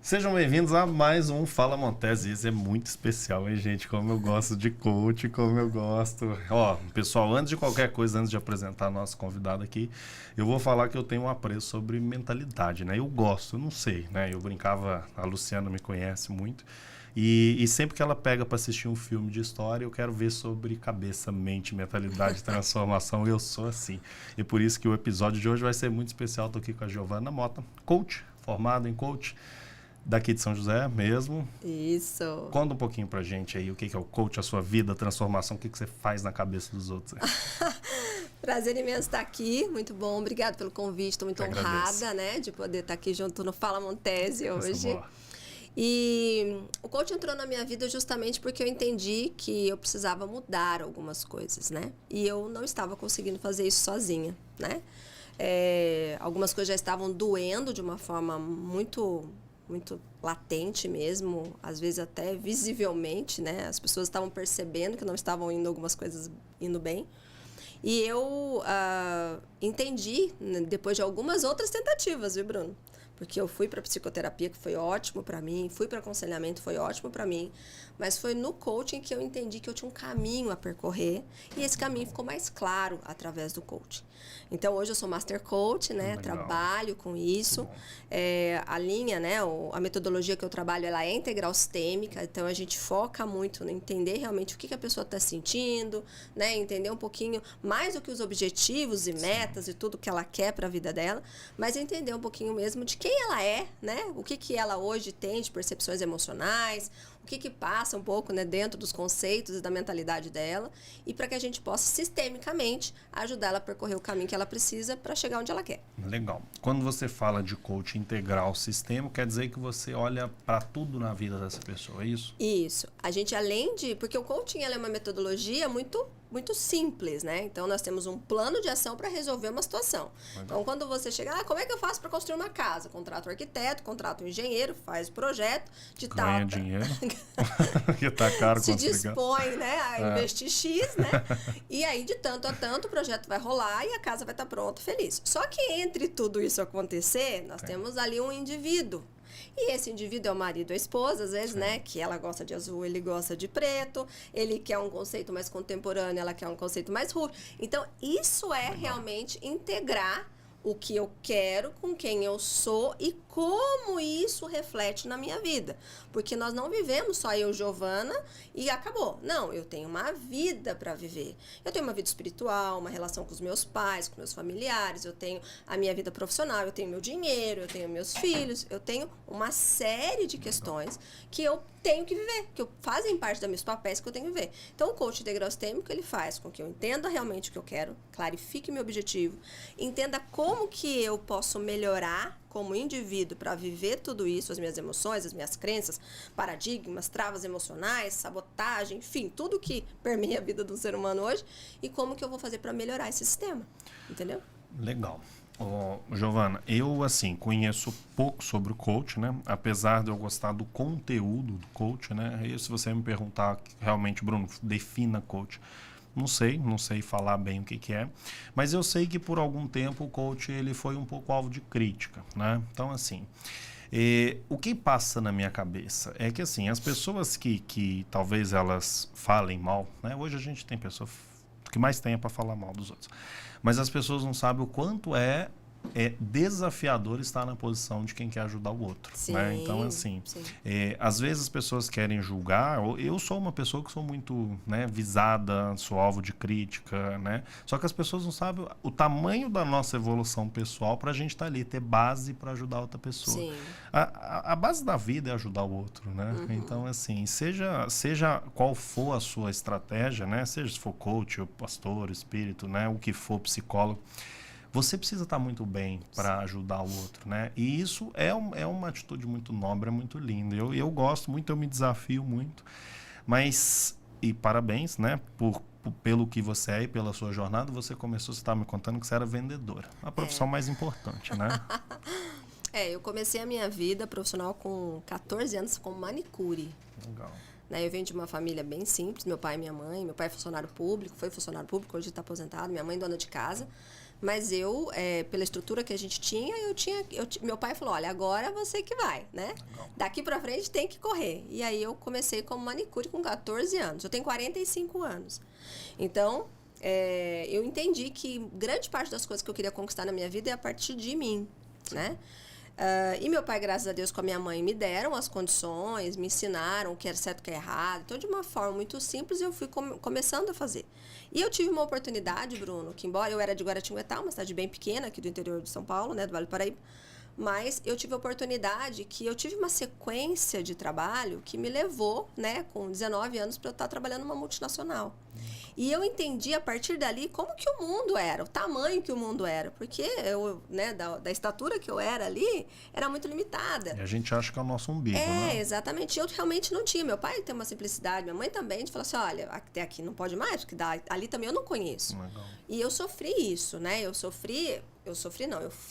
Sejam bem-vindos a mais um Fala Montese. Esse é muito especial, hein, gente? Como eu gosto de coach, como eu gosto. Ó, pessoal, antes de qualquer coisa, antes de apresentar nosso convidado aqui, eu vou falar que eu tenho um apreço sobre mentalidade, né? Eu gosto, eu não sei, né? Eu brincava, a Luciana me conhece muito, e sempre que ela pega para assistir um filme de história, eu quero ver sobre cabeça, mente, mentalidade, transformação. Eu sou assim. E por isso que o episódio de hoje vai ser muito especial. Estou aqui com a Giovana Mota, coach, formada em coach, daqui de São José mesmo. Isso. Conta um pouquinho pra gente aí o que é o coach, a sua vida, a transformação, o que você faz na cabeça dos outros. Prazer imenso estar aqui, muito bom, obrigado pelo convite, estou muito honrada, né, de poder estar aqui junto no Fala Montese hoje. E o coach entrou na minha vida justamente porque eu entendi que eu precisava mudar algumas coisas, né, e eu não estava conseguindo fazer isso sozinha, né. Algumas coisas já estavam doendo de uma forma muito latente mesmo, às vezes até visivelmente, né? As pessoas estavam percebendo que não estavam indo algumas coisas indo bem. E eu entendi, né, depois de algumas outras tentativas, viu, Bruno? Porque eu fui para psicoterapia, que foi ótimo para mim, fui para aconselhamento, foi ótimo para mim, mas foi no coaching que eu entendi que eu tinha um caminho a percorrer e esse caminho ficou mais claro através do coaching. Então, hoje eu sou Master Coach, né? Legal. Trabalho com isso. A linha, né? A metodologia que eu trabalho, ela é integral sistêmica, então a gente foca muito em entender realmente o que a pessoa está sentindo, né? Entender um pouquinho mais do que os objetivos e metas e tudo que ela quer para a vida dela, mas entender um pouquinho mesmo de quem ela é, né? O que ela hoje tem de percepções emocionais, o que passa um pouco, né, dentro dos conceitos e da mentalidade dela, e para que a gente possa sistemicamente ajudar ela a percorrer o caminho que ela precisa para chegar onde ela quer. Legal. Quando você fala de coach integral sistêmico, quer dizer que você olha para tudo na vida dessa pessoa, é isso? Isso. A gente, além de... Porque o coaching ela é uma metodologia muito simples, né? Então, nós temos um plano de ação para resolver uma situação. Legal. Então, quando você chega, como é que eu faço para construir uma casa? Contrato um arquiteto, contrato um engenheiro, faz o projeto de tal... Ganha dinheiro, que tá caro se construir. dispõe, né, a investir X, né? E aí, de tanto a tanto, o projeto vai rolar e a casa vai estar pronta, feliz. Só que entre tudo isso acontecer, nós temos ali um indivíduo. E esse indivíduo é o marido ou a esposa, às vezes, né? Que ela gosta de azul, ele gosta de preto. Ele quer um conceito mais contemporâneo, ela quer um conceito mais rústico. Então, isso é realmente integrar o que eu quero com quem eu sou e como isso reflete na minha vida. Porque nós não vivemos só eu, Giovana, e acabou. Não, eu tenho uma vida para viver. Eu tenho uma vida espiritual, uma relação com os meus pais, com meus familiares, eu tenho a minha vida profissional, eu tenho meu dinheiro, eu tenho meus filhos, eu tenho uma série de questões que eu tenho que viver, que fazem parte dos meus papéis que eu tenho que viver. Então, o coach integral sistêmico, ele faz com que eu entenda realmente o que eu quero, clarifique meu objetivo, entenda como que eu posso melhorar como indivíduo para viver tudo isso, as minhas emoções, as minhas crenças, paradigmas, travas emocionais, sabotagem, enfim, tudo que permeia a vida do ser humano hoje, e como que eu vou fazer para melhorar esse sistema, entendeu? Legal. Giovana, eu assim conheço pouco sobre o coach, né? Apesar de eu gostar do conteúdo do coach, né? E se você me perguntar realmente, Bruno, defina coach. Não sei falar bem o que é, mas eu sei que por algum tempo o coach ele foi um pouco alvo de crítica, né? Então assim, o que passa na minha cabeça é que assim, as pessoas que talvez elas falem mal, né? Hoje a gente tem pessoa que mais tem para falar mal dos outros, mas as pessoas não sabem o quanto é desafiador estar na posição de quem quer ajudar o outro. Sim, né? Então, assim, às vezes as pessoas querem julgar. Eu sou uma pessoa que sou muito, né, visada, sou alvo de crítica, né? Só que as pessoas não sabem o tamanho da nossa evolução pessoal para a gente estar ali, ter base para ajudar outra pessoa. Sim. A base da vida é ajudar o outro, né? Uhum. Então, assim, seja qual for a sua estratégia, né? Seja se for coach, ou pastor, espírito, né? O que for, psicólogo, você precisa estar muito bem para ajudar o outro, né? E isso é uma atitude muito nobre, é muito linda. Eu gosto muito, eu me desafio muito. Mas, e parabéns, né? Pelo que você é e pela sua jornada, você estava me contando que você era vendedora. A profissão mais importante, né? Eu comecei a minha vida profissional com 14 anos como manicure. Legal. Eu venho de uma família bem simples, meu pai e minha mãe. Meu pai é funcionário público, foi funcionário público, hoje está aposentado. Minha mãe dona de casa. Mas eu, pela estrutura que a gente tinha, meu pai falou, olha, agora é você que vai, né? Legal. Daqui pra frente tem que correr. E aí eu comecei como manicure com 14 anos. Eu tenho 45 anos. Então, eu entendi que grande parte das coisas que eu queria conquistar na minha vida é a partir de mim, né? E meu pai, graças a Deus, com a minha mãe, me deram as condições, me ensinaram o que era certo e o que é errado. Então, de uma forma muito simples, eu fui começando a fazer. E eu tive uma oportunidade, Bruno, que embora eu era de Guaratinguetá, uma cidade bem pequena aqui do interior de São Paulo, né, do Vale do Paraíba, mas eu tive a oportunidade que eu tive uma sequência de trabalho que me levou, né, com 19 anos, para eu estar trabalhando numa multinacional. E eu entendi a partir dali como que o mundo era, o tamanho que o mundo era, porque eu, né, da estatura que eu era ali, era muito limitada. E a gente acha que é o nosso umbigo, né? Exatamente. Eu realmente não tinha. Meu pai tem uma simplicidade, minha mãe também, de falar assim, olha, até aqui não pode mais, porque ali também eu não conheço. Legal. E eu sofri isso, né? Eu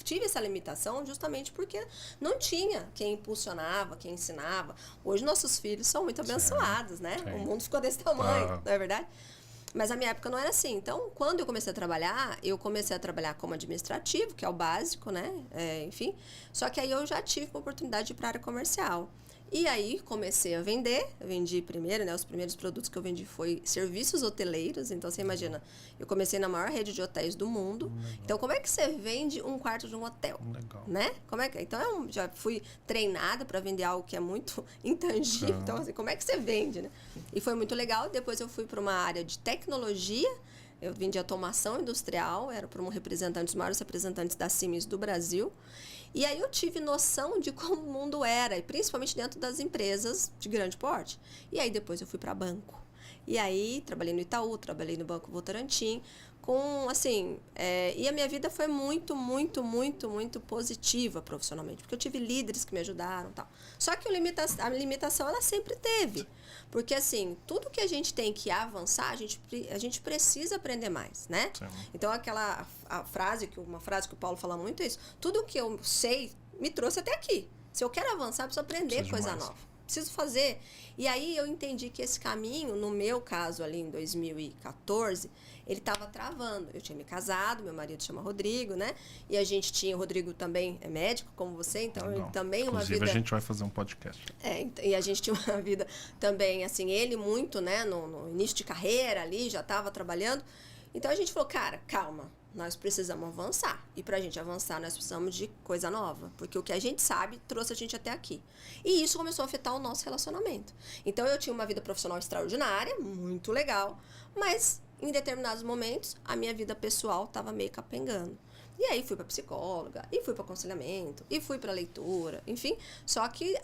tive essa limitação justamente porque não tinha quem impulsionava, quem ensinava. Hoje nossos filhos são muito abençoados, né? Sim. O mundo ficou desse tamanho, não é verdade? Mas a minha época não era assim. Então, quando eu comecei a trabalhar como administrativo, que é o básico, né? Enfim. Só que aí eu já tive uma oportunidade de ir para a área comercial. E aí comecei a vender. Eu vendi primeiro, né? Os primeiros produtos que eu vendi foi serviços hoteleiros. Então, você imagina, eu comecei na maior rede de hotéis do mundo. Legal. Então, como é que você vende um quarto de um hotel? Legal. Né? Como é que... Então, eu já fui treinada para vender algo que é muito intangível. Então, assim, como é que você vende, né? E foi muito legal. Depois eu fui para uma área de tecnologia. Eu vim de automação industrial, era para um representante, os maiores representantes da Siemens do Brasil. E aí eu tive noção de como o mundo era, e principalmente dentro das empresas de grande porte. E aí depois eu fui para banco. E aí trabalhei no Itaú, trabalhei no Banco Votorantim, e a minha vida foi muito, muito, muito, muito positiva profissionalmente, porque eu tive líderes que me ajudaram e tal. Só que a limitação ela sempre teve, porque assim, tudo que a gente tem que avançar, a gente precisa aprender mais, né? Sim. Então uma frase que o Paulo fala muito é isso, tudo que eu sei me trouxe até aqui. Se eu quero avançar, eu preciso aprender coisa nova. Preciso fazer. E aí eu entendi que esse caminho, no meu caso ali em 2014, ele estava travando. Eu tinha me casado, meu marido chama Rodrigo, né? E a gente tinha, o Rodrigo também é médico, como você, então ele também uma vida... Inclusive a gente vai fazer um podcast. E a gente tinha uma vida também, assim, ele muito, né, no início de carreira ali, já estava trabalhando. Então a gente falou, cara, calma. Nós precisamos avançar. E para a gente avançar, nós precisamos de coisa nova. Porque o que a gente sabe trouxe a gente até aqui. E isso começou a afetar o nosso relacionamento. Então, eu tinha uma vida profissional extraordinária, muito legal. Mas, em determinados momentos, a minha vida pessoal estava meio capengando. E aí, fui para psicóloga, e fui para aconselhamento, e fui para leitura, enfim. Só que,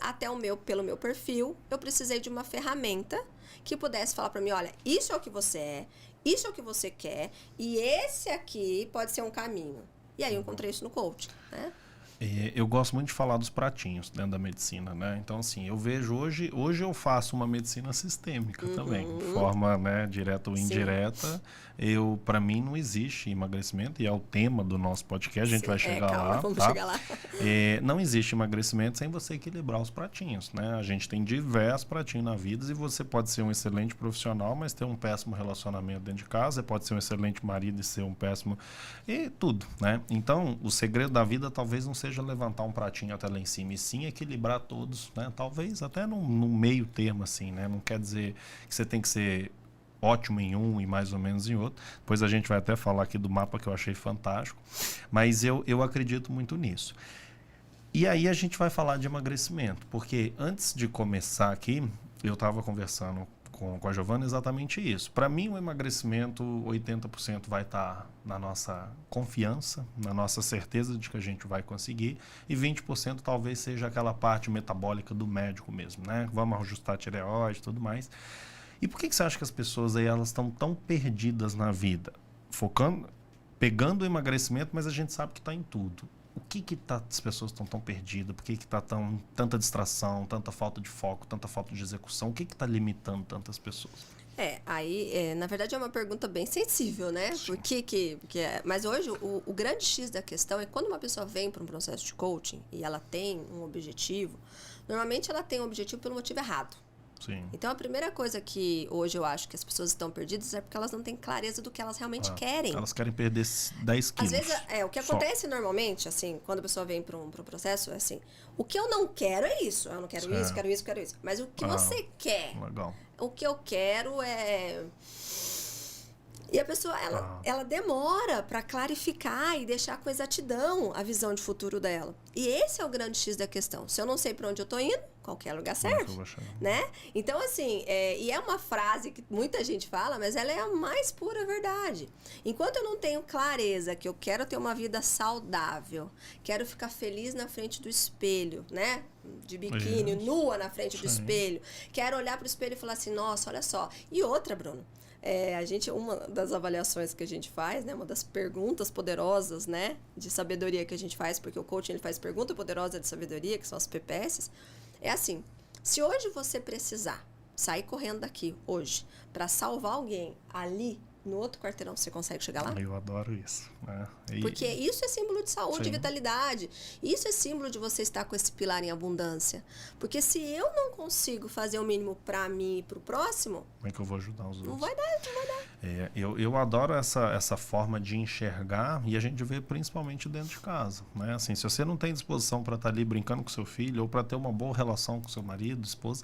pelo meu perfil, eu precisei de uma ferramenta que pudesse falar para mim, olha, isso é o que você é, isso é o que você quer, e esse aqui pode ser um caminho. E aí eu encontrei isso no coaching, né? Eu gosto muito de falar dos pratinhos dentro da medicina, né? Então, assim, eu vejo hoje eu faço uma medicina sistêmica também, de forma, né, direta ou indireta. Para mim não existe emagrecimento, e é o tema do nosso podcast, a gente vai chegar lá. Vamos tá? chegar lá. Não existe emagrecimento sem você equilibrar os pratinhos, né? A gente tem diversos pratinhos na vida, e você pode ser um excelente profissional, mas ter um péssimo relacionamento dentro de casa, pode ser um excelente marido e ser um péssimo... E tudo, né? Então, o segredo da vida talvez não seja levantar um pratinho até lá em cima, e sim equilibrar todos, né? Talvez até num meio termo, assim, né? Não quer dizer que você tem que ser ótimo em um e mais ou menos em outro. Depois a gente vai até falar aqui do mapa, que eu achei fantástico, mas eu acredito muito nisso. E aí a gente vai falar de emagrecimento, porque antes de começar aqui, eu estava conversando com a Giovana exatamente isso. Para mim, o emagrecimento, 80% vai estar na nossa confiança, na nossa certeza de que a gente vai conseguir, e 20% talvez seja aquela parte metabólica do médico mesmo, né? Vamos ajustar a tireoide e tudo mais. E por que você acha que as pessoas aí, elas estão tão perdidas na vida? Pegando o emagrecimento, mas a gente sabe que está em tudo. O que as pessoas estão tão perdidas? Por que está tanta distração, tanta falta de foco, tanta falta de execução? O que está limitando tantas pessoas? Na verdade é uma pergunta bem sensível, né? Mas hoje o grande X da questão é quando uma pessoa vem para um processo de coaching e ela tem um objetivo, normalmente ela tem um objetivo pelo motivo errado. Sim. Então, a primeira coisa que hoje eu acho que as pessoas estão perdidas é porque elas não têm clareza do que elas realmente querem. Elas querem perder 10 quilos. Às vezes, o que acontece normalmente, assim, quando a pessoa vem para um processo, é assim, o que eu não quero é isso. Eu não quero isso, quero isso, quero isso. Mas o que você quer? Legal. O que eu quero é... E a pessoa, ela demora para clarificar e deixar com exatidão a visão de futuro dela. E esse é o grande X da questão. Se eu não sei para onde eu tô indo, qualquer lugar serve, né? Então, assim, e é uma frase que muita gente fala, mas ela é a mais pura verdade. Enquanto eu não tenho clareza que eu quero ter uma vida saudável, quero ficar feliz na frente do espelho, né? De biquíni, nua na frente do espelho, quero olhar pro espelho e falar assim, nossa, olha só. E outra, Bruno, uma das avaliações que a gente faz, né, uma das perguntas poderosas, né, de sabedoria que a gente faz, porque o coaching ele faz pergunta poderosa de sabedoria, que são as PPS, é assim, se hoje você precisar sair correndo daqui, hoje, para salvar alguém ali, no outro quarteirão, você consegue chegar lá? Eu adoro isso. Né? Porque isso é símbolo de saúde e vitalidade. Isso é símbolo de você estar com esse pilar em abundância. Porque se eu não consigo fazer o mínimo para mim e para o próximo... Como é que eu vou ajudar os outros? Não vai dar. Eu adoro essa forma de enxergar e a gente vê principalmente dentro de casa. Né? Assim, se você não tem disposição para estar ali brincando com seu filho ou para ter uma boa relação com seu marido, esposa...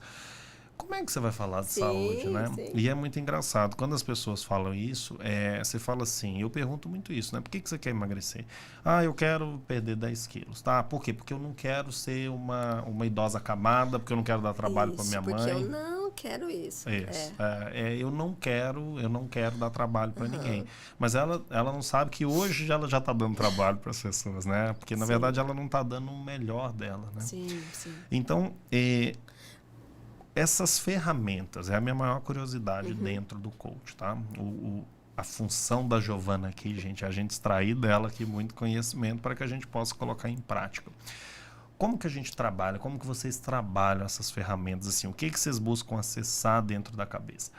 Como é que você vai falar de saúde, né? Sim. E é muito engraçado. Quando as pessoas falam isso, você fala assim, eu pergunto muito isso, né? Por que você quer emagrecer? Eu quero perder 10 quilos, tá? Por quê? Porque eu não quero ser uma idosa acamada, porque eu não quero dar trabalho para minha mãe. Porque eu não quero isso. Eu não quero dar trabalho para ninguém. Mas ela não sabe que hoje ela já está dando trabalho para as pessoas, né? Porque, na verdade, ela não está dando o melhor dela, né? Sim. Então, essas ferramentas é a minha maior curiosidade dentro do coach, tá? A função da Giovana aqui, gente, é a gente extrair dela aqui muito conhecimento para que a gente possa colocar em prática. Como que a gente trabalha? Como que vocês trabalham essas ferramentas? Assim, o que vocês buscam acessar dentro da cabeça?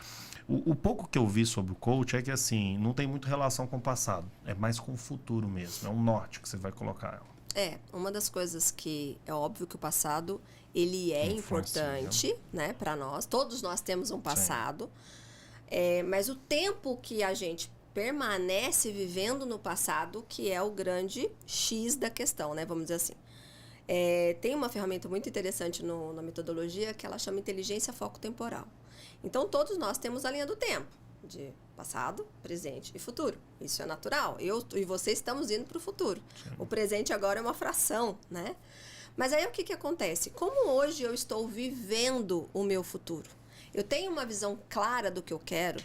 O pouco que eu vi sobre o coach é que, assim, não tem muito relação com o passado. É mais com o futuro mesmo. É um norte que você vai colocar ela. Uma das coisas que é óbvio que o passado ele é importante, né, para nós. Todos nós temos um passado, mas o tempo que a gente permanece vivendo no passado que é o grande X da questão, né, vamos dizer assim. Tem uma ferramenta muito interessante na metodologia que ela chama inteligência foco-temporal. Então, todos nós temos a linha do tempo, de passado, presente e futuro. Isso é natural. Eu e você estamos indo para o futuro. Sim. O presente agora é uma fração, né? Mas aí o que acontece? Como hoje eu estou vivendo o meu futuro? Eu tenho uma visão clara do que eu quero?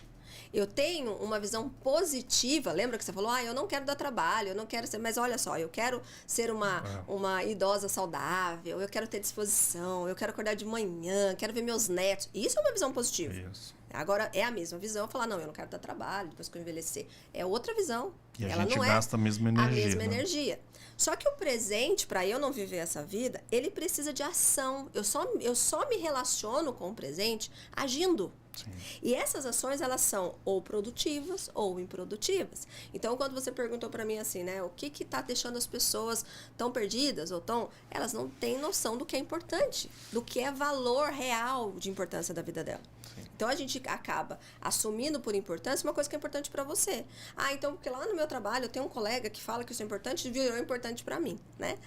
Eu tenho uma visão positiva. Lembra que você falou, eu não quero dar trabalho, eu não quero ser... Mas olha só, eu quero ser uma idosa saudável, eu quero ter disposição, eu quero acordar de manhã, quero ver meus netos. Isso é uma visão positiva. Isso. Agora, é a mesma visão, eu falar, não, eu não quero dar trabalho depois que eu envelhecer. É outra visão. E a gente gasta a mesma energia. A mesma energia. Só que o presente, para eu não viver essa vida, ele precisa de ação. Eu só me relaciono com o presente agindo. Sim. E essas ações, elas são ou produtivas ou improdutivas. Então, quando você perguntou para mim assim, né, o que tá deixando as pessoas tão perdidas ou elas não têm noção do que é importante, do que é valor real de importância da vida dela. Sim. Então, a gente acaba assumindo por importância uma coisa que é importante para você. Então, porque lá no meu trabalho eu tenho um colega que fala que isso é importante, virou importante para mim, né?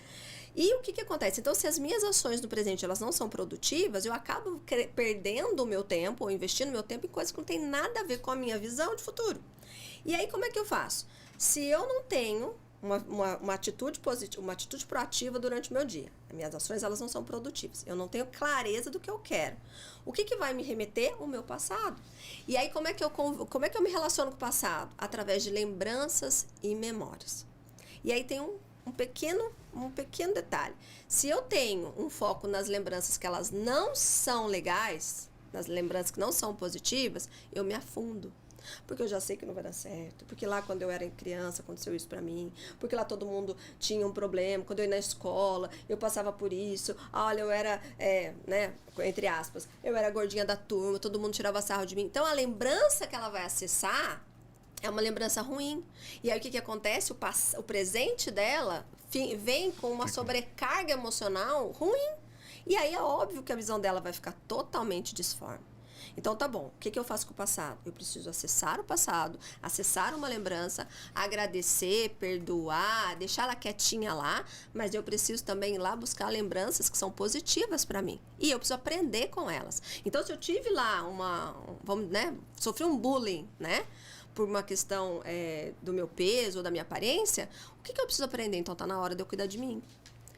E o que acontece? Então, se as minhas ações no presente elas não são produtivas, eu acabo perdendo o meu tempo ou investindo meu tempo em coisas que não tem nada a ver com a minha visão de futuro. E aí, como é que eu faço? Se eu não tenho uma atitude positiva, uma atitude proativa durante o meu dia, as minhas ações elas não são produtivas, eu não tenho clareza do que eu quero. O que vai me remeter? O meu passado. E aí, como é que eu me relaciono com o passado? Através de lembranças e memórias. E aí tem um pequeno detalhe. Se eu tenho um foco nas lembranças que elas não são legais, nas lembranças que não são positivas, eu me afundo. Porque eu já sei que não vai dar certo. Porque lá quando eu era criança aconteceu isso pra mim. Porque lá todo mundo tinha um problema. Quando eu ia na escola, eu passava por isso. Olha, eu era, entre aspas, eu era a gordinha da turma, todo mundo tirava sarro de mim. Então a lembrança que ela vai acessar é uma lembrança ruim. E aí o que acontece? O presente dela vem com uma sobrecarga emocional ruim. E aí é óbvio que a visão dela vai ficar totalmente disforme. Então, tá bom, o que eu faço com o passado? Eu preciso acessar o passado, acessar uma lembrança, agradecer, perdoar, deixar ela quietinha lá, mas eu preciso também ir lá buscar lembranças que são positivas para mim. E eu preciso aprender com elas. Então, se eu tive lá sofri um bullying, né? Por uma questão do meu peso ou da minha aparência, o que eu preciso aprender? Então, tá na hora de eu cuidar de mim.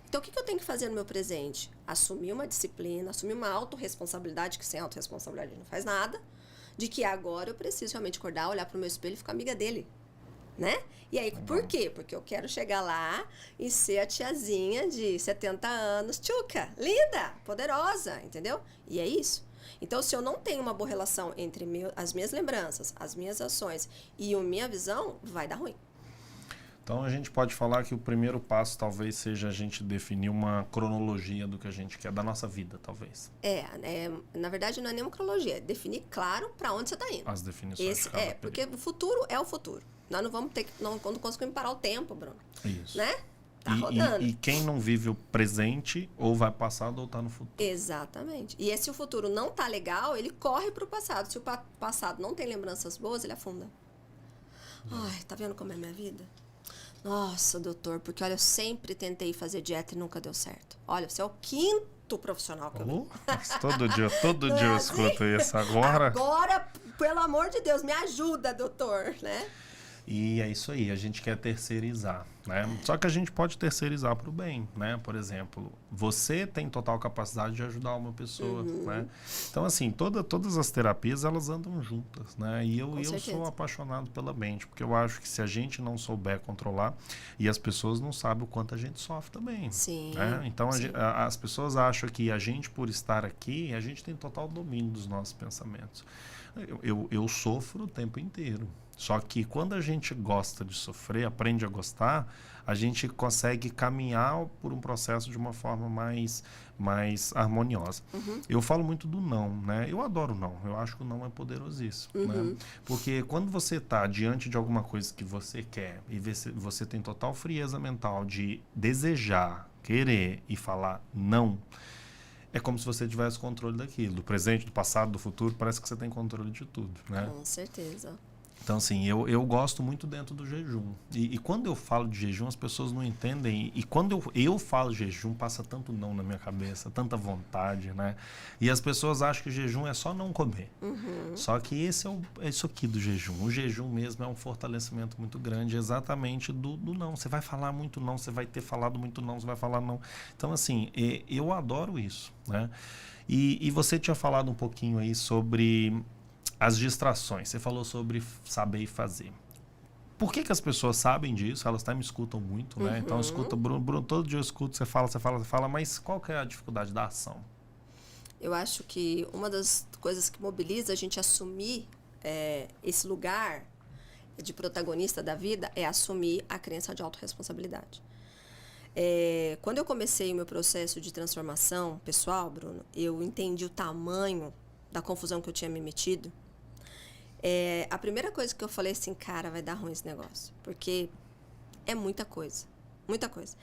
Então, o que eu tenho que fazer no meu presente? Assumir uma disciplina, assumir uma autorresponsabilidade, que sem autorresponsabilidade não faz nada, de que agora eu preciso realmente acordar, olhar pro meu espelho e ficar amiga dele, né? E aí, por quê? Porque eu quero chegar lá e ser a tiazinha de 70 anos, tchuca, linda, poderosa, entendeu? E é isso. Então, se eu não tenho uma boa relação entre as minhas lembranças, as minhas ações e a minha visão, vai dar ruim. Então, a gente pode falar que o primeiro passo talvez seja a gente definir uma cronologia do que a gente quer, da nossa vida, talvez. Na verdade, não é nenhuma cronologia, é definir claro para onde você está indo. As definições. Porque o futuro é o futuro. Nós não vamos não conseguimos parar o tempo, Bruno. Isso. Né? Tá rodando. E quem não vive o presente, ou vai passado ou está no futuro. Exatamente. E se o futuro não tá legal, ele corre para o passado. Se o passado não tem lembranças boas, ele afunda. Ai, tá vendo como é a minha vida? Nossa, doutor, porque olha, eu sempre tentei fazer dieta e nunca deu certo. Olha, você é o 5º profissional que eu vi. Todo dia eu escuto isso. Agora, pelo amor de Deus, me ajuda, doutor, né? E é isso aí, a gente quer terceirizar, né? Só que a gente pode terceirizar para o bem, né? Por exemplo, você tem total capacidade de ajudar uma pessoa, né? Então, assim, todas as terapias, elas andam juntas, né? E eu sou apaixonado pela mente, porque eu acho que se a gente não souber controlar, e as pessoas não sabem o quanto a gente sofre também. Sim. Né? Então, sim. As pessoas acham que a gente, por estar aqui, a gente tem total domínio dos nossos pensamentos. Eu sofro o tempo inteiro. Só que quando a gente gosta de sofrer, aprende a gostar, a gente consegue caminhar por um processo de uma forma mais harmoniosa. Eu falo muito do não, né? Eu adoro o não. Eu acho que o não é poderosíssimo, né? Porque quando você está diante de alguma coisa que você quer e você tem total frieza mental de desejar, querer e falar não, é como se você tivesse controle daquilo. Do presente, do passado, do futuro, parece que você tem controle de tudo, né? Com certeza. Então, assim, eu gosto muito dentro do jejum. E quando eu falo de jejum, as pessoas não entendem. E quando eu falo jejum, passa tanto não na minha cabeça, tanta vontade, né? E as pessoas acham que o jejum é só não comer. Só que esse é isso aqui do jejum. O jejum mesmo é um fortalecimento muito grande, exatamente do não. Você vai falar muito não, você vai ter falado muito não, você vai falar não. Então, assim, eu adoro isso, né? E você tinha falado um pouquinho aí sobre as distrações. Você falou sobre saber e fazer. Por que as pessoas sabem disso? Elas até me escutam muito, né? Então, escuta, Bruno, todo dia eu escuto, você fala, mas qual que é a dificuldade da ação? Eu acho que uma das coisas que mobiliza a gente assumir esse lugar de protagonista da vida é assumir a crença de autorresponsabilidade. Quando eu comecei o meu processo de transformação pessoal, Bruno, eu entendi o tamanho da confusão que eu tinha me metido. A primeira coisa que eu falei assim, cara, vai dar ruim esse negócio. Porque é muita coisa. Muita coisa.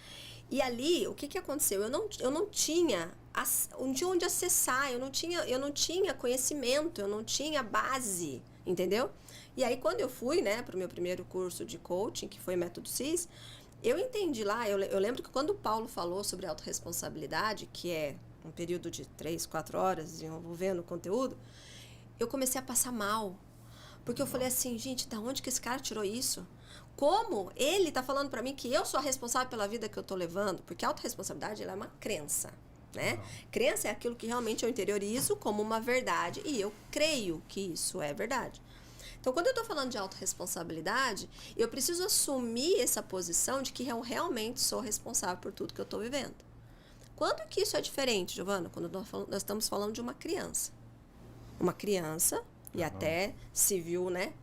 E ali, o que aconteceu? Eu não tinha onde acessar, eu não tinha conhecimento, eu não tinha base, entendeu? E aí, quando eu fui, né, para o meu primeiro curso de coaching, que foi Método CIS, eu entendi lá, eu lembro que quando o Paulo falou sobre autorresponsabilidade, que é um período de 3, 4 horas desenvolvendo o conteúdo, eu comecei a passar mal. Porque eu falei assim, gente, da onde que esse cara tirou isso? Como ele tá falando pra mim que eu sou a responsável pela vida que eu tô levando? Porque a autorresponsabilidade, ela é uma crença, né? Crença é aquilo que realmente eu interiorizo como uma verdade e eu creio que isso é verdade. Então, quando eu tô falando de autorresponsabilidade, eu preciso assumir essa posição de que eu realmente sou responsável por tudo que eu tô vivendo. Quando que isso é diferente, Giovana? Quando nós estamos falando de uma criança. Uma criança, e até civil, né?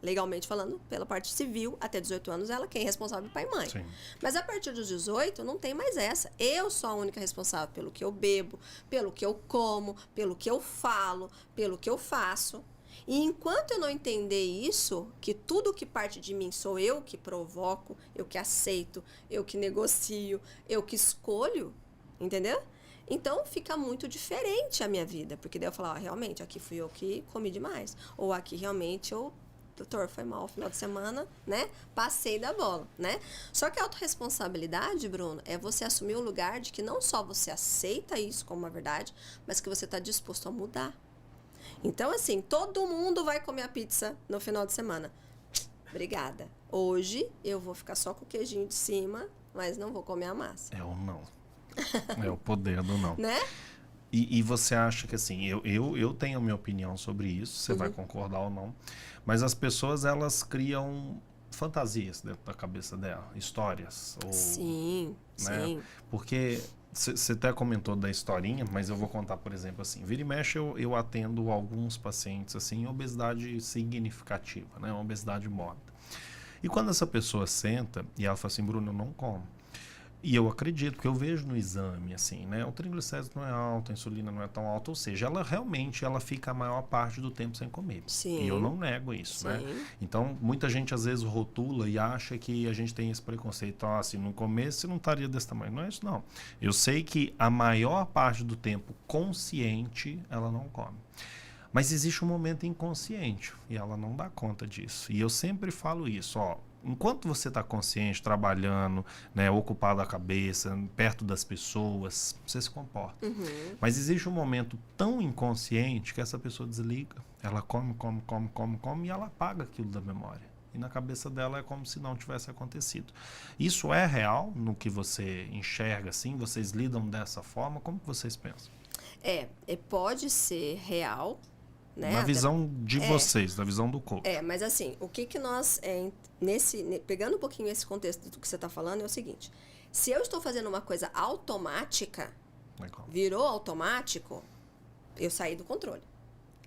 Legalmente falando, pela parte civil, até 18 anos, ela quem é responsável é pai e mãe. Sim. Mas a partir dos 18, não tem mais essa. Eu sou a única responsável pelo que eu bebo, pelo que eu como, pelo que eu falo, pelo que eu faço. E enquanto eu não entender isso, que tudo que parte de mim sou eu que provoco, eu que aceito, eu que negocio, eu que escolho, entendeu? Então, fica muito diferente a minha vida. Porque daí eu falo, realmente, aqui fui eu que comi demais. Ou aqui, realmente, doutor, foi mal o final de semana, né? Passei da bola, né? Só que a autorresponsabilidade, Bruno, é você assumir o lugar de que não só você aceita isso como uma verdade, mas que você está disposto a mudar. Então, assim, todo mundo vai comer a pizza no final de semana. Obrigada. Hoje, eu vou ficar só com o queijinho de cima, mas não vou comer a massa. É o não. É o poder do não. Né? E você acha que, assim, eu tenho a minha opinião sobre isso, você vai concordar ou não, mas as pessoas, elas criam fantasias dentro da cabeça dela, histórias. Ou, sim, né? sim. Porque você até comentou da historinha, mas eu vou contar, por exemplo, assim, vira e mexe eu atendo alguns pacientes, assim, em obesidade significativa, né? Obesidade mórbida. E quando essa pessoa senta e ela fala assim, Bruno, eu não como. E eu acredito, porque eu vejo no exame, assim, né? O triglicérides não é alto, a insulina não é tão alta, ou seja, ela realmente fica a maior parte do tempo sem comer. Sim. E eu não nego isso, Sim. né? Então, muita gente às vezes rotula e acha que a gente tem esse preconceito, se não comesse, não estaria desse tamanho. Não é isso, não. Eu sei que a maior parte do tempo consciente, ela não come. Mas existe um momento inconsciente e ela não dá conta disso. E eu sempre falo isso, enquanto você está consciente, trabalhando, né, ocupado a cabeça, perto das pessoas, você se comporta. Mas existe um momento tão inconsciente que essa pessoa desliga. Ela come e ela apaga aquilo da memória. E na cabeça dela é como se não tivesse acontecido. Isso é real no que você enxerga assim? Vocês lidam dessa forma? Como que vocês pensam? Pode ser real, né? Na visão de vocês, na visão do coach. Mas assim, o que nós, pegando um pouquinho esse contexto do que você está falando, é o seguinte. Se eu estou fazendo uma coisa automática, Legal. Virou automático, eu saí do controle.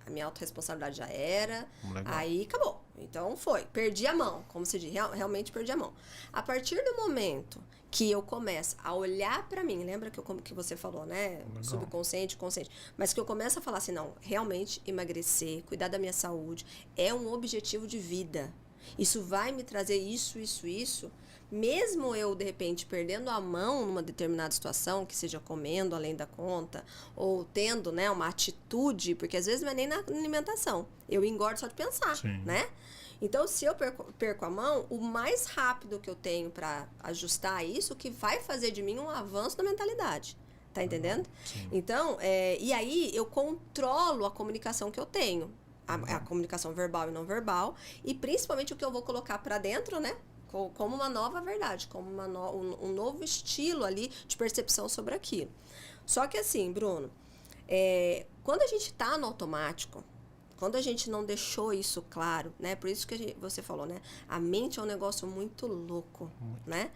A minha autorresponsabilidade já era, Legal. Aí acabou. Então foi, perdi a mão, como se diz, realmente perdi a mão. A partir do momento que eu começo a olhar pra mim, lembra que você falou, né? Legal. Subconsciente, consciente. Mas que eu começo a falar assim, não, realmente emagrecer, cuidar da minha saúde, é um objetivo de vida. Isso vai me trazer isso. Mesmo eu, de repente, perdendo a mão numa determinada situação, que seja comendo além da conta, ou tendo, né, uma atitude, porque às vezes não é nem na alimentação. Eu engordo só de pensar, Sim. né? Então, se eu perco a mão, o mais rápido que eu tenho para ajustar isso, que vai fazer de mim um avanço na mentalidade. Tá entendendo? Sim. Então, e aí eu controlo a comunicação que eu tenho. A comunicação verbal e não verbal. E principalmente o que eu vou colocar para dentro, né? Como uma nova verdade, como um novo estilo ali de percepção sobre aquilo. Só que assim, Bruno, quando a gente tá no automático, quando a gente não deixou isso claro, né? Por isso que você falou, né? A mente é um negócio muito louco, né?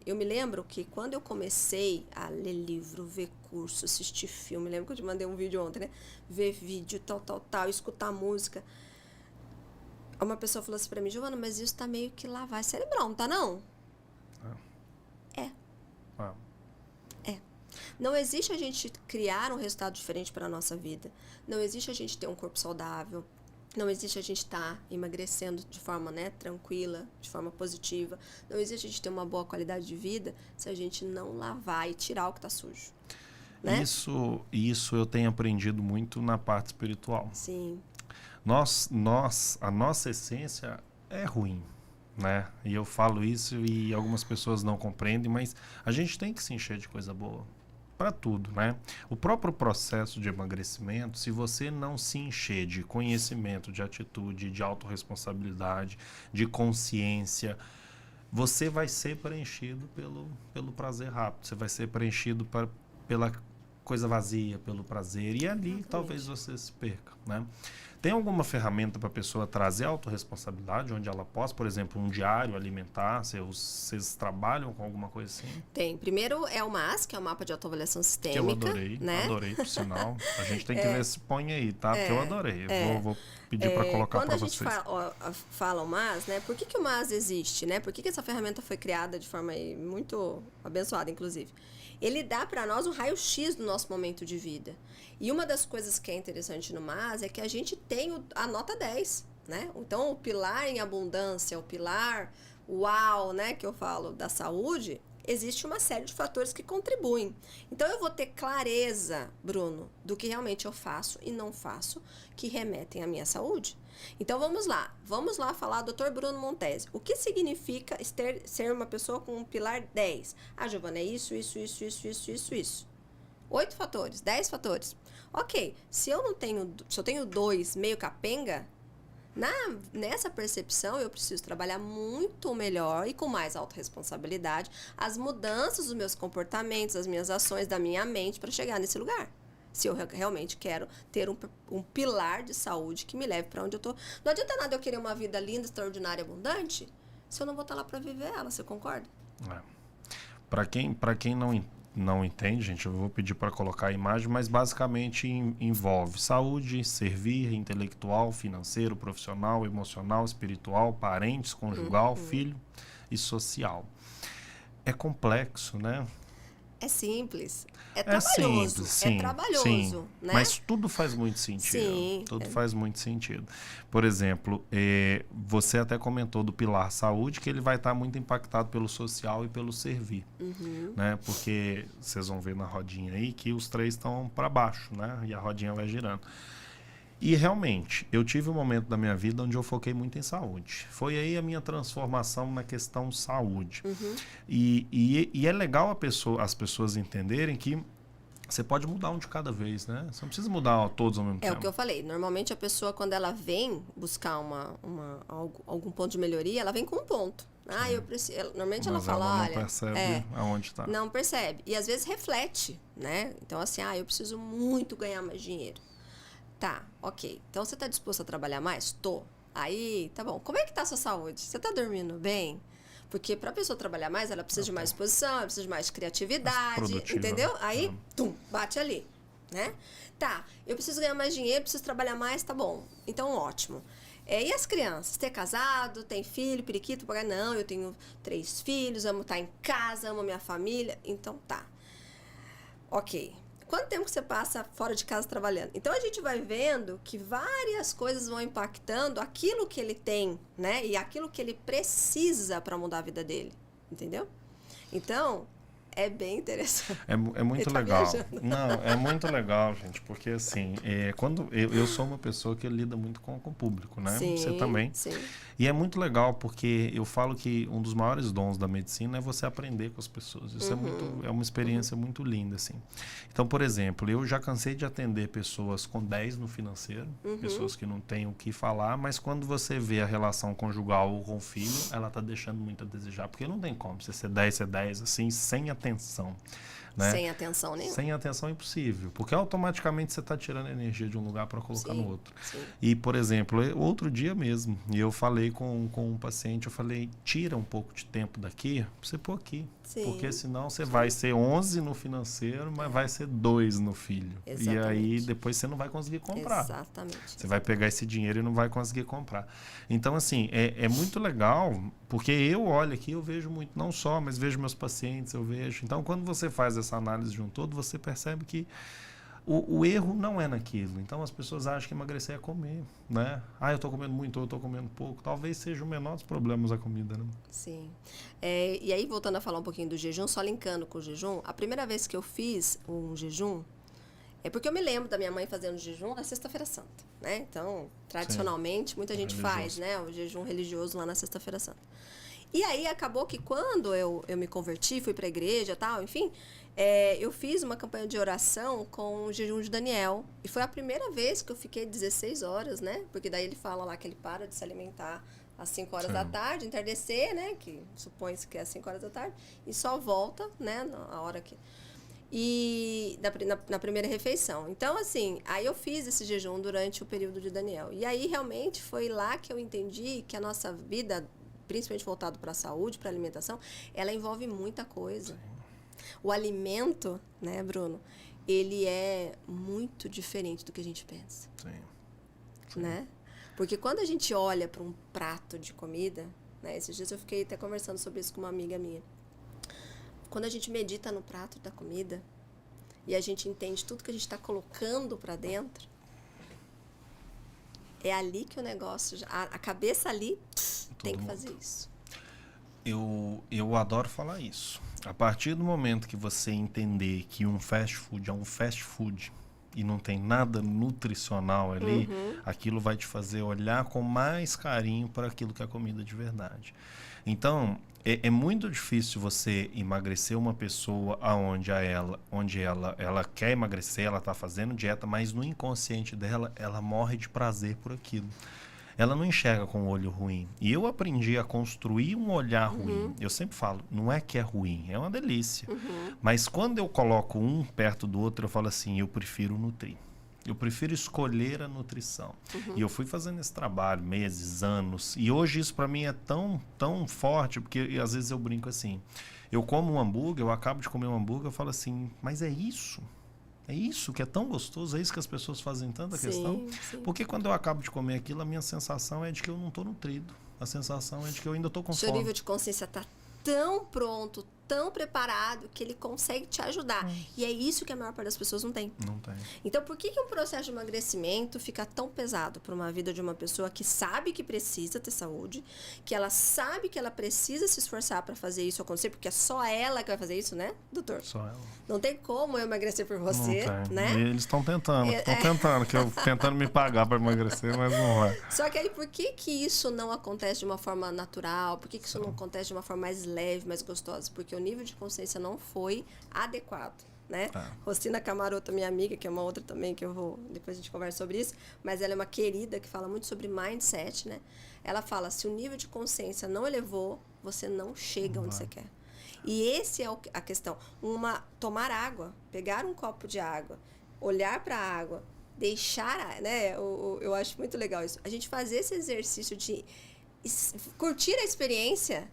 Eu me lembro que quando eu comecei a ler livro, ver curso, assistir filme, lembro que eu te mandei um vídeo ontem, né? Ver vídeo, tal, escutar música. Uma pessoa falou assim pra mim, Giovana, mas isso tá meio que lavagem cerebral, não tá não? Não existe a gente criar um resultado diferente para a nossa vida. Não existe a gente ter um corpo saudável. Não existe a gente estar emagrecendo de forma, né, tranquila, de forma positiva. Não existe a gente ter uma boa qualidade de vida se a gente não lavar e tirar o que tá sujo. Né? Isso eu tenho aprendido muito na parte espiritual. Sim. A nossa essência é ruim, né? E eu falo isso e algumas pessoas não compreendem, mas a gente tem que se encher de coisa boa para tudo, né? O próprio processo de emagrecimento, se você não se encher de conhecimento, de atitude, de autorresponsabilidade, de consciência, você vai ser preenchido pelo prazer rápido, você vai ser preenchido pela coisa vazia, pelo prazer, e ali Exatamente. talvez você se perca, né? Tem alguma ferramenta para a pessoa trazer autorresponsabilidade, onde ela possa, por exemplo, um diário alimentar? Vocês trabalham com alguma coisa assim? Tem. Primeiro é o MAS, que é o Mapa de Autoavaliação Sistêmica. Que eu né? adorei, por sinal. A gente tem que ver se põe aí, tá? Porque eu adorei. Eu vou pedir para colocar para vocês. Quando a gente fala o MAS, né? Por que o MAS existe, né? Por que essa ferramenta foi criada de forma muito abençoada, inclusive? Ele dá para nós um raio-x do nosso momento de vida. E uma das coisas que é interessante no MAS é que a gente tem a nota 10, né? Então, o pilar em abundância, o pilar uau, né, que eu falo, da saúde, existe uma série de fatores que contribuem. Então, eu vou ter clareza, Bruno, do que realmente eu faço e não faço, que remetem à minha saúde. Então, vamos lá falar, doutor Bruno Montesi. O que significa ser uma pessoa com um pilar 10? Ah, Giovana, é isso. 8 fatores, 10 fatores. Ok, se eu tenho 2 meio capenga, nessa percepção eu preciso trabalhar muito melhor e com mais autorresponsabilidade as mudanças dos meus comportamentos, as minhas ações, da minha mente para chegar nesse lugar. Se eu realmente quero ter um pilar de saúde que me leve para onde eu tô. Não adianta nada eu querer uma vida linda, extraordinária, abundante, se eu não vou estar lá para viver ela, você concorda? Para quem não entende, gente, eu vou pedir para colocar a imagem, mas basicamente envolve saúde, servir, intelectual, financeiro, profissional, emocional, espiritual, parentes, conjugal, filho e social. É complexo, né? É simples, é trabalhoso, sim, trabalhoso, né? Mas tudo faz muito sentido. Sim. Tudo faz muito sentido. Por exemplo, você até comentou do pilar saúde, que ele vai estar muito impactado pelo social e pelo servir, né? Porque vocês vão ver na rodinha aí que os 3 estão para baixo, né? E a rodinha vai girando. E realmente, eu tive um momento da minha vida onde eu foquei muito em saúde. Foi aí a minha transformação na questão saúde. E é legal as pessoas entenderem que você pode mudar um de cada vez, né? Você não precisa mudar todos ao mesmo tempo. É o que eu falei. Normalmente a pessoa, quando ela vem buscar algum ponto de melhoria, ela vem com um ponto. Ah, eu preciso. Normalmente ela fala, ela não olha. percebe aonde está. Não percebe. E às vezes reflete, né? Então, assim, eu preciso muito ganhar mais dinheiro. Tá, ok. Então, você está disposto a trabalhar mais? Tô. Aí, tá bom. Como é que tá a sua saúde? Você tá dormindo bem? Porque para a pessoa trabalhar mais, ela precisa de mais disposição, ela precisa de mais criatividade, entendeu? Aí, bate ali, né? Tá, eu preciso ganhar mais dinheiro, preciso trabalhar mais, tá bom. Então, ótimo. E as crianças? Ter casado, tem filho, periquito, papagaio? Não, eu tenho 3 filhos, amo estar em casa, amo a minha família. Então, tá. Ok. Quanto tempo que você passa fora de casa trabalhando? Então, a gente vai vendo que várias coisas vão impactando aquilo que ele tem, né? E aquilo que ele precisa para mudar a vida dele, entendeu? Então, é bem interessante. É muito legal. Não, é muito legal, gente, porque assim, quando eu sou uma pessoa que lida muito com o público, né? Sim, você também. Sim. E é muito legal porque eu falo que um dos maiores dons da medicina é você aprender com as pessoas. Isso é uma experiência muito linda, assim. Então, por exemplo, eu já cansei de atender pessoas com 10 no financeiro, pessoas que não têm o que falar, mas quando você vê a relação conjugal ou com o filho, ela tá deixando muito a desejar, porque não tem como você ser 10, assim, sem atenção. Né? Sem atenção nenhuma. Sem atenção é impossível, porque automaticamente você está tirando energia de um lugar para colocar no outro. Sim. E, por exemplo, outro dia mesmo, eu falei com um paciente, eu falei, tira um pouco de tempo daqui para você pôr aqui. Sim. Porque senão você vai ser 11 no financeiro, mas vai ser 2 no filho. Exatamente. E aí depois você não vai conseguir comprar. Exatamente. Você vai pegar esse dinheiro e não vai conseguir comprar. Então, assim, é muito legal, porque eu olho aqui, eu vejo muito, não só, mas vejo meus pacientes, eu vejo. Então, quando você faz essa análise de um todo, você percebe que o erro não é naquilo. Então, as pessoas acham que emagrecer é comer, né? Eu estou comendo muito, ou eu estou comendo pouco. Talvez seja o menor dos problemas a comida, né? Sim. E aí, voltando a falar um pouquinho do jejum, só linkando com o jejum, a primeira vez que eu fiz um jejum, é porque eu me lembro da minha mãe fazendo jejum na Sexta-feira Santa, né? Então, tradicionalmente, muita gente faz, né? O jejum religioso lá na Sexta-feira Santa. E aí, acabou que quando eu me converti, fui para a igreja e tal, enfim, eu fiz uma campanha de oração com o jejum de Daniel. E foi a primeira vez que eu fiquei 16 horas, né? Porque daí ele fala lá que ele para de se alimentar às 5 horas da tarde, entardecer, né? Que supõe-se que é às 5 horas da tarde. E só volta, né? Na hora que... E na primeira refeição. Então, assim, aí eu fiz esse jejum durante o período de Daniel. E aí, realmente, foi lá que eu entendi que a nossa vida, principalmente voltado para a saúde, para a alimentação, ela envolve muita coisa. Sim. O alimento, né, Bruno, ele é muito diferente do que a gente pensa. Sim. Sim. Né? Porque quando a gente olha para um prato de comida, né, esses dias eu fiquei até conversando sobre isso com uma amiga minha. Quando a gente medita no prato da comida e a gente entende tudo que a gente está colocando para dentro, é ali que o negócio... A cabeça ali tem que fazer isso. Eu adoro falar isso. A partir do momento que você entender que um fast food é um fast food e não tem nada nutricional ali, aquilo vai te fazer olhar com mais carinho para aquilo que é comida de verdade. Então, é muito difícil você emagrecer uma pessoa onde ela quer emagrecer, ela está fazendo dieta, mas no inconsciente dela, ela morre de prazer por aquilo. Ela não enxerga com o olho ruim. E eu aprendi a construir um olhar ruim. Eu sempre falo, não é que é ruim, é uma delícia. Mas quando eu coloco um perto do outro, eu falo assim, eu prefiro nutrir. Eu prefiro escolher a nutrição. E eu fui fazendo esse trabalho meses, anos. E hoje isso para mim é tão forte, porque às vezes eu brinco assim. Eu como um hambúrguer, eu acabo de comer um hambúrguer, eu falo assim, mas é isso? É isso que é tão gostoso? É isso que as pessoas fazem tanta questão? Sim. Porque quando eu acabo de comer aquilo, a minha sensação é de que eu não estou nutrido. A sensação é de que eu ainda estou com fome. Seu nível de consciência está tão pronto, tão preparado, que ele consegue te ajudar. E é isso que a maior parte das pessoas não tem. Não tem. Então, por que um processo de emagrecimento fica tão pesado para uma vida de uma pessoa que sabe que precisa ter saúde, que ela sabe que ela precisa se esforçar para fazer isso acontecer, porque é só ela que vai fazer isso, né, doutor? Só ela. Não tem como eu emagrecer por você, né? E eles estão tentando, tentando me pagar para emagrecer, mas não vai. Só que aí, por que isso não acontece de uma forma natural? Por que isso não acontece de uma forma mais leve, mais gostosa? Porque o nível de consciência não foi adequado, né? Rosina Camarota, minha amiga, que é uma outra também, que eu vou... Depois a gente conversa sobre isso, mas ela é uma querida que fala muito sobre mindset, né? Ela fala, se o nível de consciência não elevou, você não chega onde você quer. E esse é a questão. Tomar água, pegar um copo de água, olhar para a água, deixar, né? Eu acho muito legal isso. A gente fazer esse exercício de curtir a experiência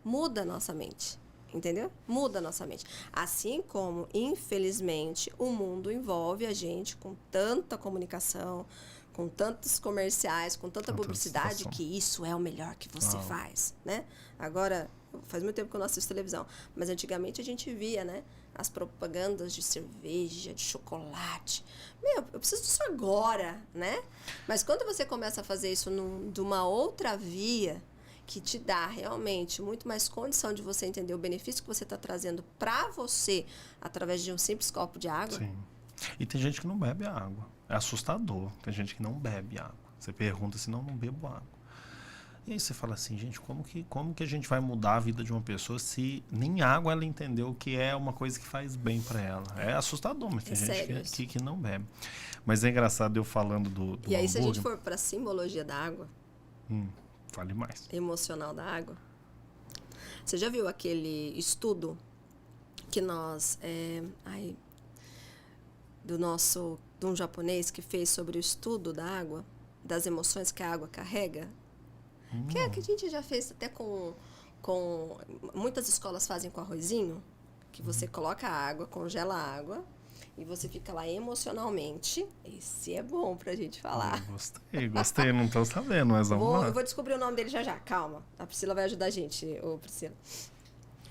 muda a nossa mente. Entendeu? Muda a nossa mente. Assim como, infelizmente, o mundo envolve a gente com tanta comunicação, com tantos comerciais, com tanta publicidade, que isso é o melhor que você faz, né? Agora, faz muito tempo que eu não assisto televisão, mas antigamente a gente via, né? As propagandas de cerveja, de chocolate. Meu, eu preciso disso agora, né? Mas quando você começa a fazer isso de uma outra via, que te dá realmente muito mais condição de você entender o benefício que você está trazendo para você através de um simples copo de água. Sim. E tem gente que não bebe água. É assustador. Tem gente que não bebe água. Você pergunta se não bebo água. E aí você fala assim, gente, como que a gente vai mudar a vida de uma pessoa se nem água ela entendeu que é uma coisa que faz bem para ela? É assustador, mas tem gente que não bebe. Mas é engraçado eu falando do E aí, hambúrguer. Se a gente for para a simbologia da água... Fale mais. Emocional da água. Você já viu aquele estudo que nós... de um japonês que fez sobre o estudo da água, das emoções que a água carrega? Que a gente já fez até com... Muitas escolas fazem com arrozinho, que você coloca a água, congela a água, e você fica lá emocionalmente. Esse é bom pra gente falar. Gostei, não tô sabendo, mas vamos lá. Eu vou descobrir o nome dele já. Calma. A Priscila vai ajudar a gente, Priscila.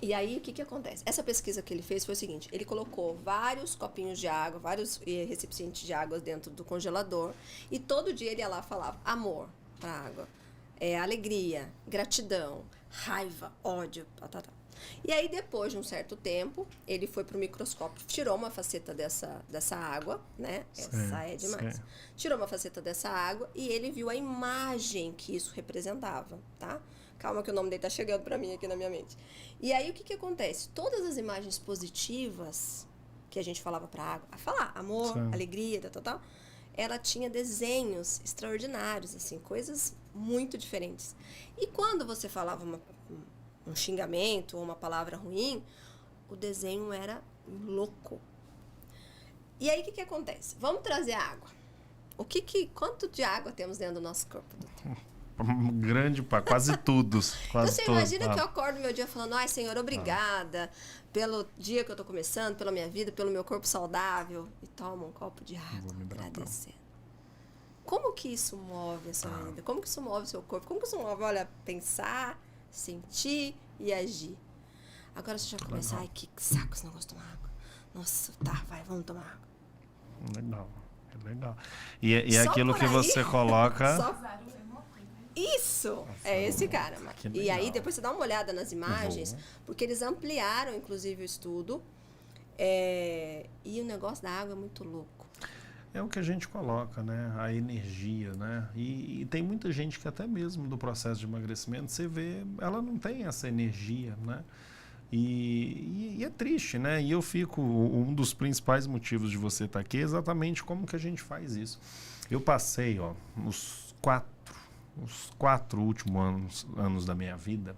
E aí, o que acontece? Essa pesquisa que ele fez foi o seguinte, ele colocou vários copinhos de água, vários recipientes de água dentro do congelador, e todo dia ele ia lá e falava amor pra água, alegria, gratidão, raiva, ódio, E aí, depois de um certo tempo, ele foi pro microscópio, tirou uma faceta dessa água, né? Essa é demais. Tirou uma faceta dessa água e ele viu a imagem que isso representava, tá? Calma que o nome dele tá chegando pra mim aqui na minha mente. E aí, o que acontece? Todas as imagens positivas que a gente falava pra água, amor, alegria, tal, ela tinha desenhos extraordinários, assim, coisas muito diferentes. E quando você falava um xingamento ou uma palavra ruim, o desenho era louco. E aí, o que acontece? Vamos trazer água. Quanto de água temos dentro do nosso corpo, doutor? Grande, quase tudo. Então, você imagina que eu acordo meu dia falando, ai, Senhor, obrigada pelo dia que eu tô começando, pela minha vida, pelo meu corpo saudável, e toma um copo de água, agradecendo. Como que isso move a sua vida? Como que isso move o seu corpo? Como que isso move, pensar, sentir e agir? Agora você já começa, ai, que saco esse negócio de tomar água. Nossa, vamos tomar água. Legal. E é aquilo que você coloca... Isso! Nossa, É esse cara. que E aí, legal. depois você dá uma olhada nas imagens, porque eles ampliaram, inclusive, o estudo. E o negócio da água é muito louco. É o que a gente coloca, né? A energia, né? E tem muita gente que até mesmo do processo de emagrecimento, você vê, ela não tem essa energia, né? E é triste, né? E eu fico, um dos principais motivos de você estar aqui é exatamente como que a gente faz isso. Eu passei, ó, os quatro últimos anos da minha vida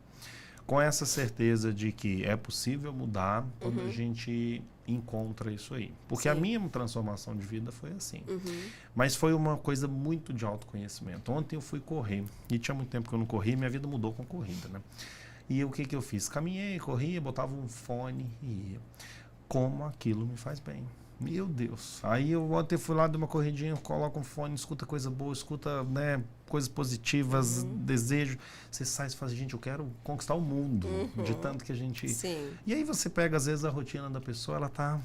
com essa certeza de que é possível mudar quando a gente encontra isso aí. Porque a minha transformação de vida foi assim. Mas foi uma coisa muito de autoconhecimento. Ontem eu fui correr, e tinha muito tempo que eu não corria, minha vida mudou com a corrida, né? E o que eu fiz? Caminhei, corria, botava um fone e ia. Como aquilo me faz bem. Meu Deus. Aí eu ontem fui lá de uma corridinha, coloca um fone, escuta coisa boa, escuta, né, coisas positivas, desejo. Você sai e fala, gente, eu quero conquistar o mundo. De tanto que a gente... Sim. E aí você pega, às vezes, a rotina da pessoa, ela tá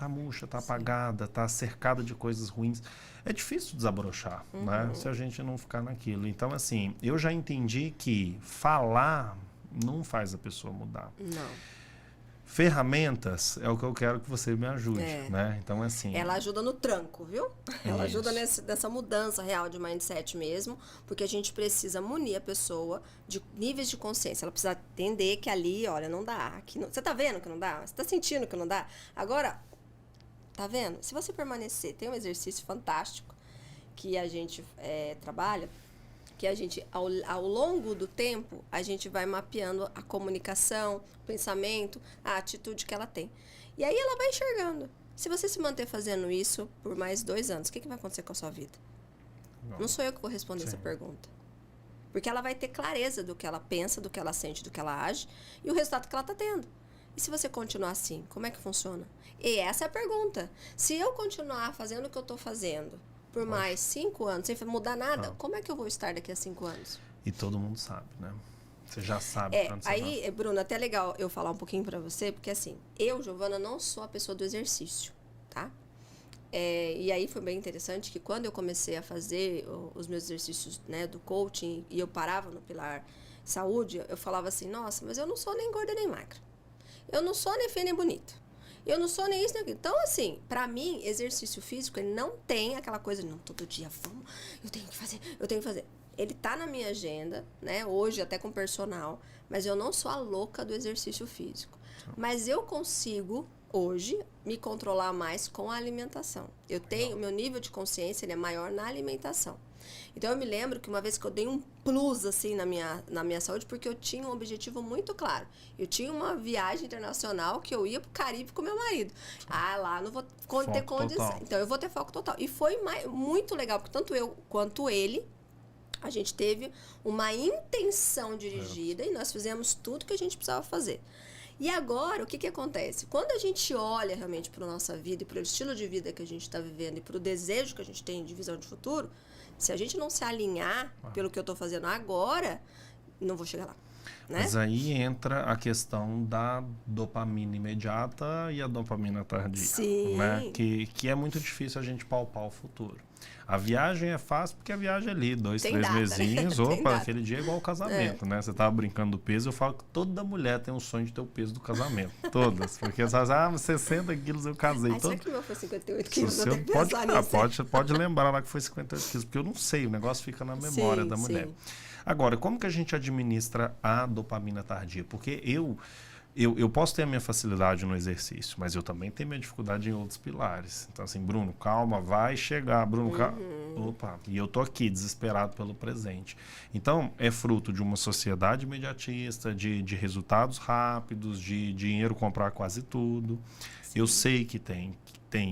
murcha, tá apagada, tá cercada de coisas ruins. É difícil desabrochar, né? Se a gente não ficar naquilo. Então, assim, eu já entendi que falar não faz a pessoa mudar. Não. Ferramentas é o que eu quero que você me ajude, né? Então, assim... Ela ajuda no tranco, viu? Ela ajuda nessa mudança real de mindset mesmo, porque a gente precisa munir a pessoa de níveis de consciência. Ela precisa entender que ali, olha, não dá. Aqui não, você tá vendo que não dá? Você tá sentindo que não dá? Agora, tá vendo? Se você permanecer, tem um exercício fantástico que a gente trabalha, que a gente, ao longo do tempo, a gente vai mapeando a comunicação, o pensamento, a atitude que ela tem. E aí ela vai enxergando. Se você se manter fazendo isso por mais 2 anos, o que vai acontecer com a sua vida? Não sou eu que vou responder essa pergunta. Porque ela vai ter clareza do que ela pensa, do que ela sente, do que ela age e o resultado que ela está tendo. E se você continuar assim, como é que funciona? E essa é a pergunta. Se eu continuar fazendo o que eu estou fazendo por mais 5 anos, sem mudar nada, como é que eu vou estar daqui a 5 anos? E todo mundo sabe, né? Você já sabe. Aí, Bruno, até legal eu falar um pouquinho pra você, porque assim, eu, Giovana, não sou a pessoa do exercício, tá? E aí foi bem interessante que quando eu comecei a fazer os meus exercícios, né, do coaching, e eu parava no pilar saúde, eu falava assim, nossa, mas eu não sou nem gorda nem magra. Eu não sou nem feia nem bonita. Eu não sou nem isso nem aquilo. Então, assim, pra mim, exercício físico, ele não tem aquela coisa, não, todo dia, vamos, eu tenho que fazer. Ele tá na minha agenda, né, hoje até com personal, mas eu não sou a louca do exercício físico. Mas eu consigo, hoje, me controlar mais com a alimentação. Eu tenho, meu nível de consciência, ele é maior na alimentação. Então, eu me lembro que uma vez que eu dei um plus, assim, na minha saúde, porque eu tinha um objetivo muito claro. Eu tinha uma viagem internacional que eu ia pro Caribe com meu marido. Lá não vou ter condição. Então, eu vou ter foco total. E foi muito legal, porque tanto eu quanto ele, a gente teve uma intenção dirigida e nós fizemos tudo que a gente precisava fazer. E agora, o que acontece? Quando a gente olha realmente para a nossa vida e para o estilo de vida que a gente está vivendo e para o desejo que a gente tem de visão de futuro, se a gente não se alinhar pelo que eu estou fazendo agora, não vou chegar lá. Né? Mas aí entra a questão da dopamina imediata e a dopamina tardia. Sim. Né? Que é muito difícil a gente palpar o futuro. A viagem é fácil porque a viagem é ali, 2, 3 mesinhos. Opa, aquele dia é igual ao casamento, né? Você tava brincando do peso, eu falo que toda mulher tem um sonho de ter o peso do casamento. Todas. Porque você fala, 60 quilos eu casei. Será que o meu foi 58 quilos? Eu tenho que pensar nisso. Pode lembrar lá que foi 58 quilos, porque eu não sei, o negócio fica na memória da mulher. Sim. Agora, como que a gente administra a dopamina tardia? Porque eu posso ter a minha facilidade no exercício, mas eu também tenho minha dificuldade em outros pilares. Então, assim, Bruno, calma, vai chegar. Bruno, calma. Opa, e eu tô aqui, desesperado pelo presente. Então, é fruto de uma sociedade imediatista, de resultados rápidos, de dinheiro comprar quase tudo. Sim. Eu sei que tem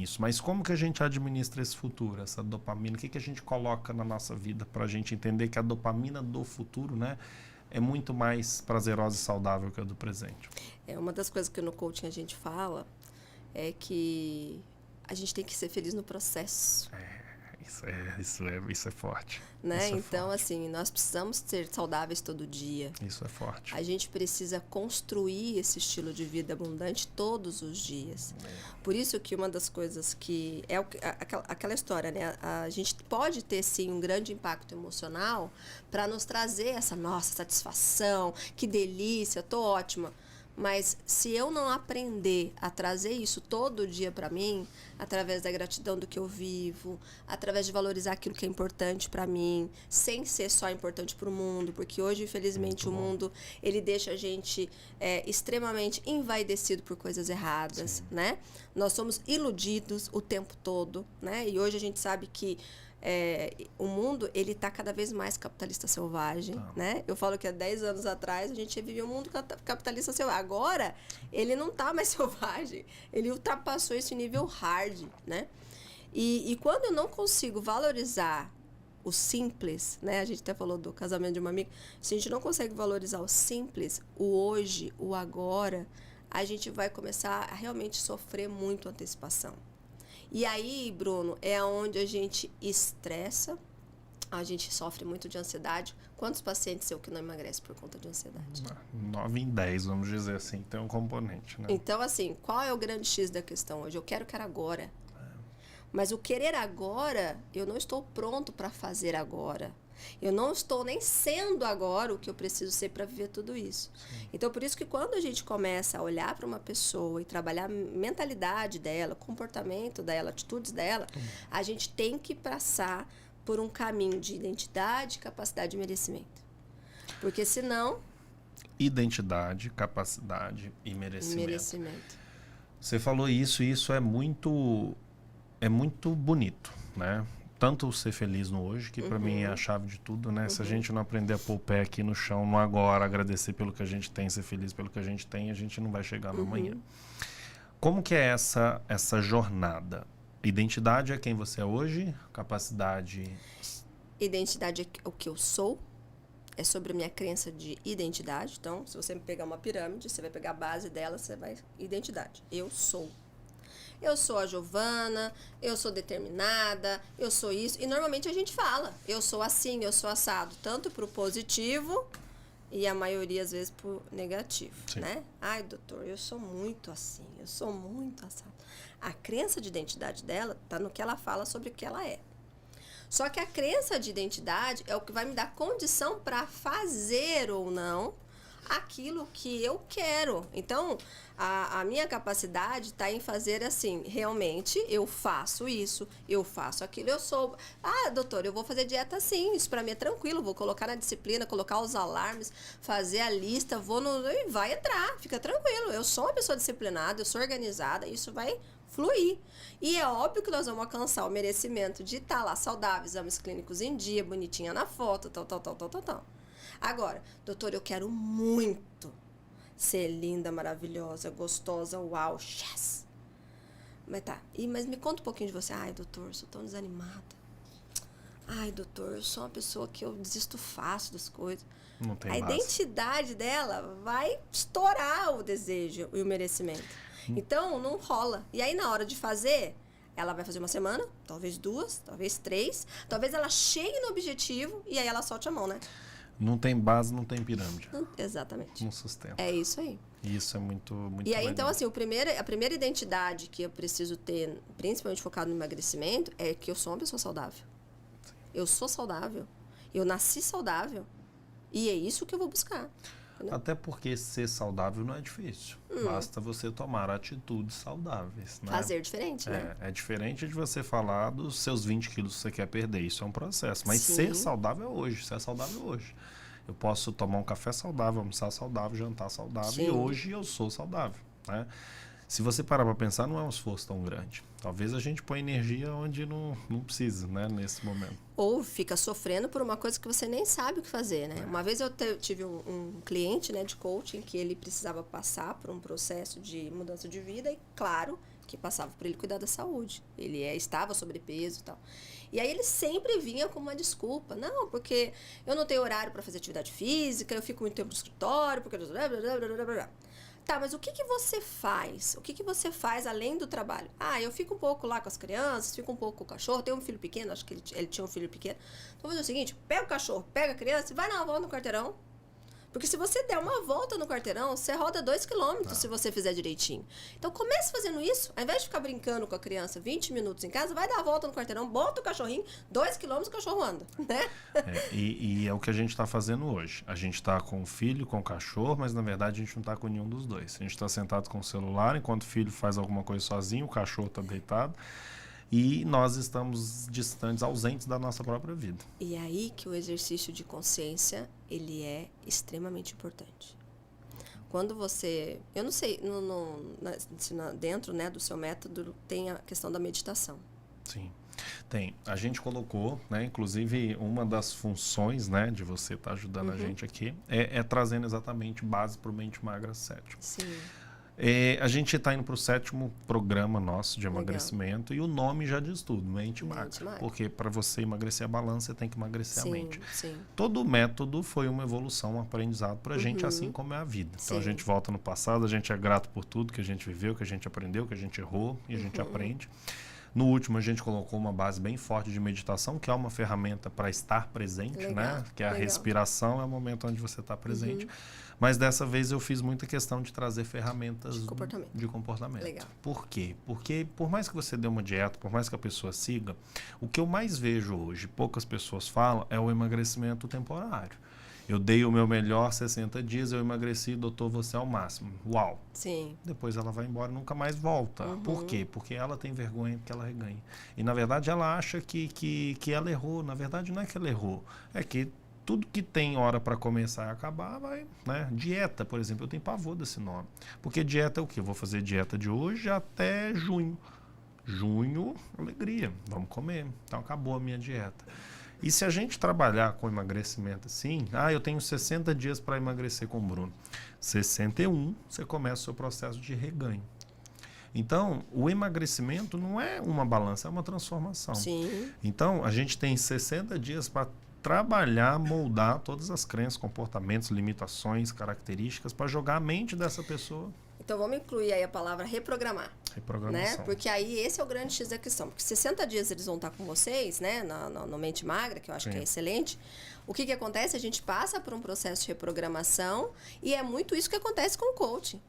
isso, mas como que a gente administra esse futuro, essa dopamina? O que a gente coloca na nossa vida para a gente entender que a dopamina do futuro, né, é muito mais prazerosa e saudável que a do presente? Uma das coisas que no coaching a gente fala é que a gente tem que ser feliz no processo. Isso é forte. Né? Isso é Então, forte. assim, nós precisamos ser saudáveis todo dia. Isso é forte. A gente precisa construir esse estilo de vida abundante todos os dias. Por isso que uma das coisas que... aquela história, né? A gente pode ter, sim, um grande impacto emocional para nos trazer essa, nossa, satisfação, que delícia, tô ótima. Mas se eu não aprender a trazer isso todo dia para mim, através da gratidão do que eu vivo, através de valorizar aquilo que é importante para mim, sem ser só importante para o mundo, porque hoje, infelizmente, o mundo ele deixa a gente extremamente envaidecido por coisas erradas, né? Nós somos iludidos o tempo todo, né? E hoje a gente sabe que o mundo ele está cada vez mais capitalista selvagem, né? Eu falo que há 10 anos atrás a gente vivia um mundo capitalista selvagem. Agora, ele não está mais selvagem. Ele ultrapassou esse nível hard, né? E quando eu não consigo valorizar o simples, né? A gente até falou do casamento de uma amiga. Se a gente não consegue valorizar o simples, o hoje, o agora, a gente vai começar a realmente sofrer muito antecipação. E aí, Bruno, é onde a gente estressa, a gente sofre muito de ansiedade. Quantos pacientes seu que não emagrecem por conta de ansiedade? 9 em 10, vamos dizer assim, tem um componente, né? Então, assim, qual é o grande X da questão hoje? Eu quero agora. Mas o querer agora, eu não estou pronto para fazer agora. Eu não estou nem sendo agora o que eu preciso ser para viver tudo isso. Sim. Então, por isso que quando a gente começa a olhar para uma pessoa e trabalhar a mentalidade dela, comportamento dela, atitudes dela, a gente tem que passar por um caminho de identidade, capacidade e merecimento. Porque senão... Identidade, capacidade e merecimento. Você falou isso e isso é muito bonito, né? Tanto ser feliz no hoje, que para mim é a chave de tudo, né? Se a gente não aprender a pôr o pé aqui no chão, no agora, agradecer pelo que a gente tem, ser feliz pelo que a gente tem, a gente não vai chegar no amanhã. Como que é essa jornada? Identidade é quem você é hoje? Capacidade... Identidade é o que eu sou. É sobre a minha crença de identidade. Então, se você pegar uma pirâmide, você vai pegar a base dela, você vai... Identidade. Eu sou. Eu sou a Giovana, eu sou determinada, eu sou isso. E normalmente a gente fala, eu sou assim, eu sou assado. Tanto pro positivo e a maioria, às vezes, pro negativo, né? Ai, doutor, eu sou muito assim, eu sou muito assado. A crença de identidade dela tá no que ela fala sobre o que ela é. Só que a crença de identidade é o que vai me dar condição para fazer ou não aquilo que eu quero. Então, a minha capacidade está em fazer assim, realmente eu faço isso, eu faço aquilo, eu sou... Ah, doutor, eu vou fazer dieta sim, isso para mim é tranquilo, vou colocar na disciplina, colocar os alarmes, fazer a lista, e vai entrar, fica tranquilo. Eu sou uma pessoa disciplinada, eu sou organizada, isso vai fluir. E é óbvio que nós vamos alcançar o merecimento de estar lá saudável, exames clínicos em dia, bonitinha na foto, tal. Agora, doutor, eu quero muito ser linda, maravilhosa, gostosa, uau, yes. Mas tá, mas me conta um pouquinho de você. Ai, doutor, eu sou tão desanimada. Ai, doutor, eu sou uma pessoa que eu desisto fácil das coisas. Não tem a identidade dela vai estourar o desejo e o merecimento. Então, não rola. E aí, na hora de fazer, ela vai fazer uma semana, talvez 2, talvez 3. Talvez ela chegue no objetivo e aí ela solte a mão, né? Não tem base, não tem pirâmide. Exatamente. Não sustenta. É isso aí. Isso é muito E aí, então, assim, a primeira identidade que eu preciso ter, principalmente focado no emagrecimento, é que eu sou uma pessoa saudável. Sim. Eu sou saudável. Eu nasci saudável. E é isso que eu vou buscar. Entendeu? Até porque ser saudável não é difícil. Basta você tomar atitudes saudáveis. Né? Fazer diferente, né? É diferente de você falar dos seus 20 quilos que você quer perder. Isso é um processo. Mas Sim. ser saudável é hoje. Ser saudável é hoje. Eu posso tomar um café saudável, almoçar saudável, jantar saudável. Sim. E hoje eu sou saudável. Né? Se você parar para pensar, não é um esforço tão grande. Talvez a gente põe energia onde não precisa, né? Nesse momento. Ou fica sofrendo por uma coisa que você nem sabe o que fazer, né? Uma vez eu tive um cliente, né, de coaching que ele precisava passar por um processo de mudança de vida e, claro, que passava por ele cuidar da saúde. Ele estava sobrepeso e tal. E aí ele sempre vinha com uma desculpa. Não, porque eu não tenho horário para fazer atividade física, eu fico muito tempo no escritório, porque... Tá, mas o que você faz? O que você faz além do trabalho? Ah, eu fico um pouco lá com as crianças, fico um pouco com o cachorro. Tenho um filho pequeno, acho que ele tinha um filho pequeno. Então, vou fazer o seguinte, pega o cachorro, pega a criança e vai dar uma volta no quarteirão. Porque se você der uma volta no quarteirão, você roda 2 quilômetros se você fizer direitinho. Então, comece fazendo isso. Ao invés de ficar brincando com a criança 20 minutos em casa, vai dar a volta no quarteirão, bota o cachorrinho, 2 quilômetros, o cachorro anda, né? E é o que a gente está fazendo hoje. A gente está com o filho, com o cachorro, mas na verdade a gente não está com nenhum dos dois. A gente está sentado com o celular, enquanto o filho faz alguma coisa sozinho, o cachorro está deitado. E nós estamos distantes, ausentes da nossa própria vida. E é aí que o exercício de consciência, ele é extremamente importante. Quando você... Eu não sei, se dentro, né, do seu método tem a questão da meditação. Sim, tem. A gente colocou, né, inclusive uma das funções, né, de você estar ajudando a gente aqui, é trazendo exatamente base para o Mente Magra 7. Sim. A gente está indo para o 7º programa nosso de emagrecimento. Legal. E o nome já diz tudo, Mente Magra. Porque para você emagrecer a balança, você tem que emagrecer a mente. Sim. Todo método foi uma evolução, um aprendizado para a gente, assim como é a vida. Então a gente volta no passado, a gente é grato por tudo que a gente viveu, que a gente aprendeu, que a gente errou e a gente aprende. No último, a gente colocou uma base bem forte de meditação, que é uma ferramenta para estar presente, né? Que é a respiração, é o momento onde você está presente. Mas dessa vez eu fiz muita questão de trazer ferramentas de comportamento. Legal. Por quê? Porque por mais que você dê uma dieta, por mais que a pessoa siga, o que eu mais vejo hoje, poucas pessoas falam, é o emagrecimento temporário. Eu dei o meu melhor 60 dias, eu emagreci, doutor, você é o máximo. Uau! Sim. Depois ela vai embora e nunca mais volta. Por quê? Porque ela tem vergonha, porque ela reganha. E na verdade ela acha que ela errou. Na verdade não é que ela errou, é que tudo que tem hora para começar e acabar, vai, né? Dieta, por exemplo, eu tenho pavor desse nome. Porque dieta é o quê? Eu vou fazer dieta de hoje até junho. Junho, alegria, vamos comer. Então acabou a minha dieta. E se a gente trabalhar com emagrecimento assim, eu tenho 60 dias para emagrecer com o Bruno. 61, você começa o seu processo de reganho. Então, o emagrecimento não é uma balança, é uma transformação. Sim. Então, a gente tem 60 dias para trabalhar, moldar todas as crenças, comportamentos, limitações, características, para jogar a mente dessa pessoa. Então, vamos incluir aí a palavra reprogramar. Reprogramação. Né? Porque aí esse é o grande X da questão. Porque 60 dias eles vão estar com vocês, né? No Mente Magra, que eu acho que é excelente. O que acontece? A gente passa por um processo de reprogramação e é muito isso que acontece com o coaching.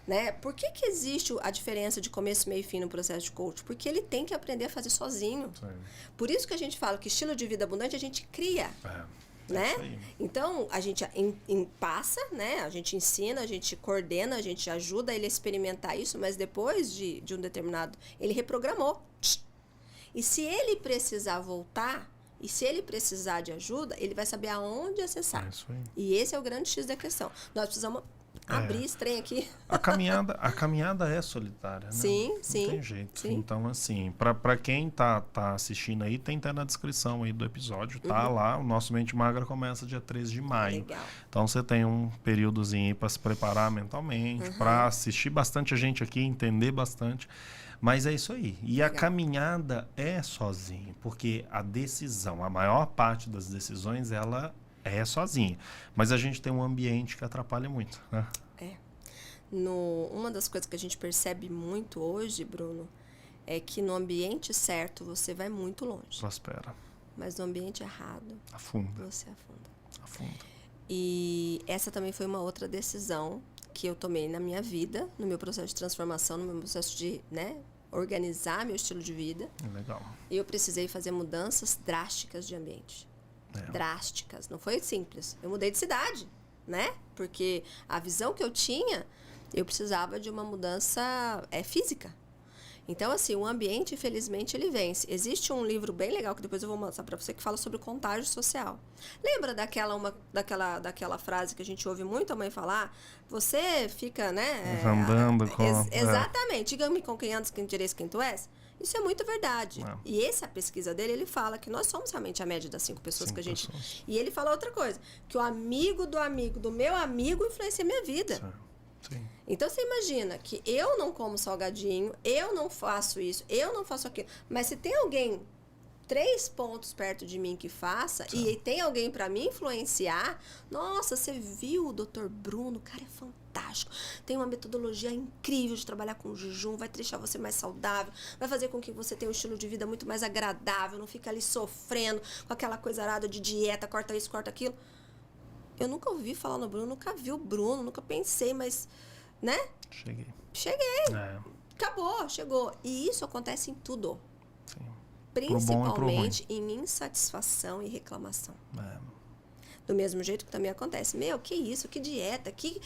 Né? Por que existe a diferença de começo, meio e fim no processo de coaching? Porque ele tem que aprender a fazer sozinho. Sim. Por isso que a gente fala que estilo de vida abundante a gente cria. Né? Então, a gente passa, né? A gente ensina, a gente coordena, a gente ajuda ele a experimentar isso, mas depois de um determinado... Ele reprogramou. E se ele precisar voltar, e se ele precisar de ajuda, ele vai saber aonde acessar. E esse é o grande X da questão. Nós precisamos abrir esse trem aqui. A caminhada é solitária, né? Sim. Não tem jeito. Sim. Então, assim, para quem tá assistindo aí, tem até na descrição aí do episódio, tá lá. O nosso Mente Magra começa dia 13 de maio. Legal. Então, você tem um períodozinho aí para se preparar mentalmente, para assistir bastante a gente aqui, entender bastante. Mas é isso aí. E a caminhada é sozinho, porque a decisão, a maior parte das decisões, ela é sozinha. Mas a gente tem um ambiente que atrapalha muito, né? Uma das coisas que a gente percebe muito hoje, Bruno, é que no ambiente certo você vai muito longe. Prospera. Mas no ambiente errado, afunda. Você afunda. E essa também foi uma outra decisão que eu tomei na minha vida, no meu processo de transformação, no meu processo de, né, organizar meu estilo de vida. Legal. E eu precisei fazer mudanças drásticas de ambiente. Drásticas. Não foi simples. Eu mudei de cidade, né? Porque a visão que eu tinha, eu precisava de uma mudança física. Então, assim, o ambiente, infelizmente, ele vence. Existe um livro bem legal, que depois eu vou mostrar para você, que fala sobre o contágio social. Lembra daquela frase que a gente ouve muito a mãe falar? Você fica, né? Andando com... Exatamente. Diga-me com quem andas, quem direis, quem tu és. Isso é muito verdade. E essa pesquisa dele, ele fala que nós somos realmente a média das 5 pessoas que a gente... E ele fala outra coisa, que o amigo do meu amigo influencia a minha vida. Sim. Então, você imagina que eu não como salgadinho, eu não faço isso, eu não faço aquilo. Mas se tem 3 pontos perto de mim que faça, e tem alguém para me influenciar, nossa, você viu o Dr. Bruno, o cara é fantástico, tem uma metodologia incrível de trabalhar com jejum, vai deixar você mais saudável, vai fazer com que você tenha um estilo de vida muito mais agradável, não fica ali sofrendo com aquela coisa arada de dieta, corta isso, corta aquilo. Eu nunca ouvi falar no Bruno, nunca vi o Bruno, nunca pensei, mas, né? Cheguei. Acabou, chegou. E isso acontece em tudo. Sim. Principalmente em insatisfação e reclamação. Do mesmo jeito que também acontece. Meu, que isso? Que dieta? Que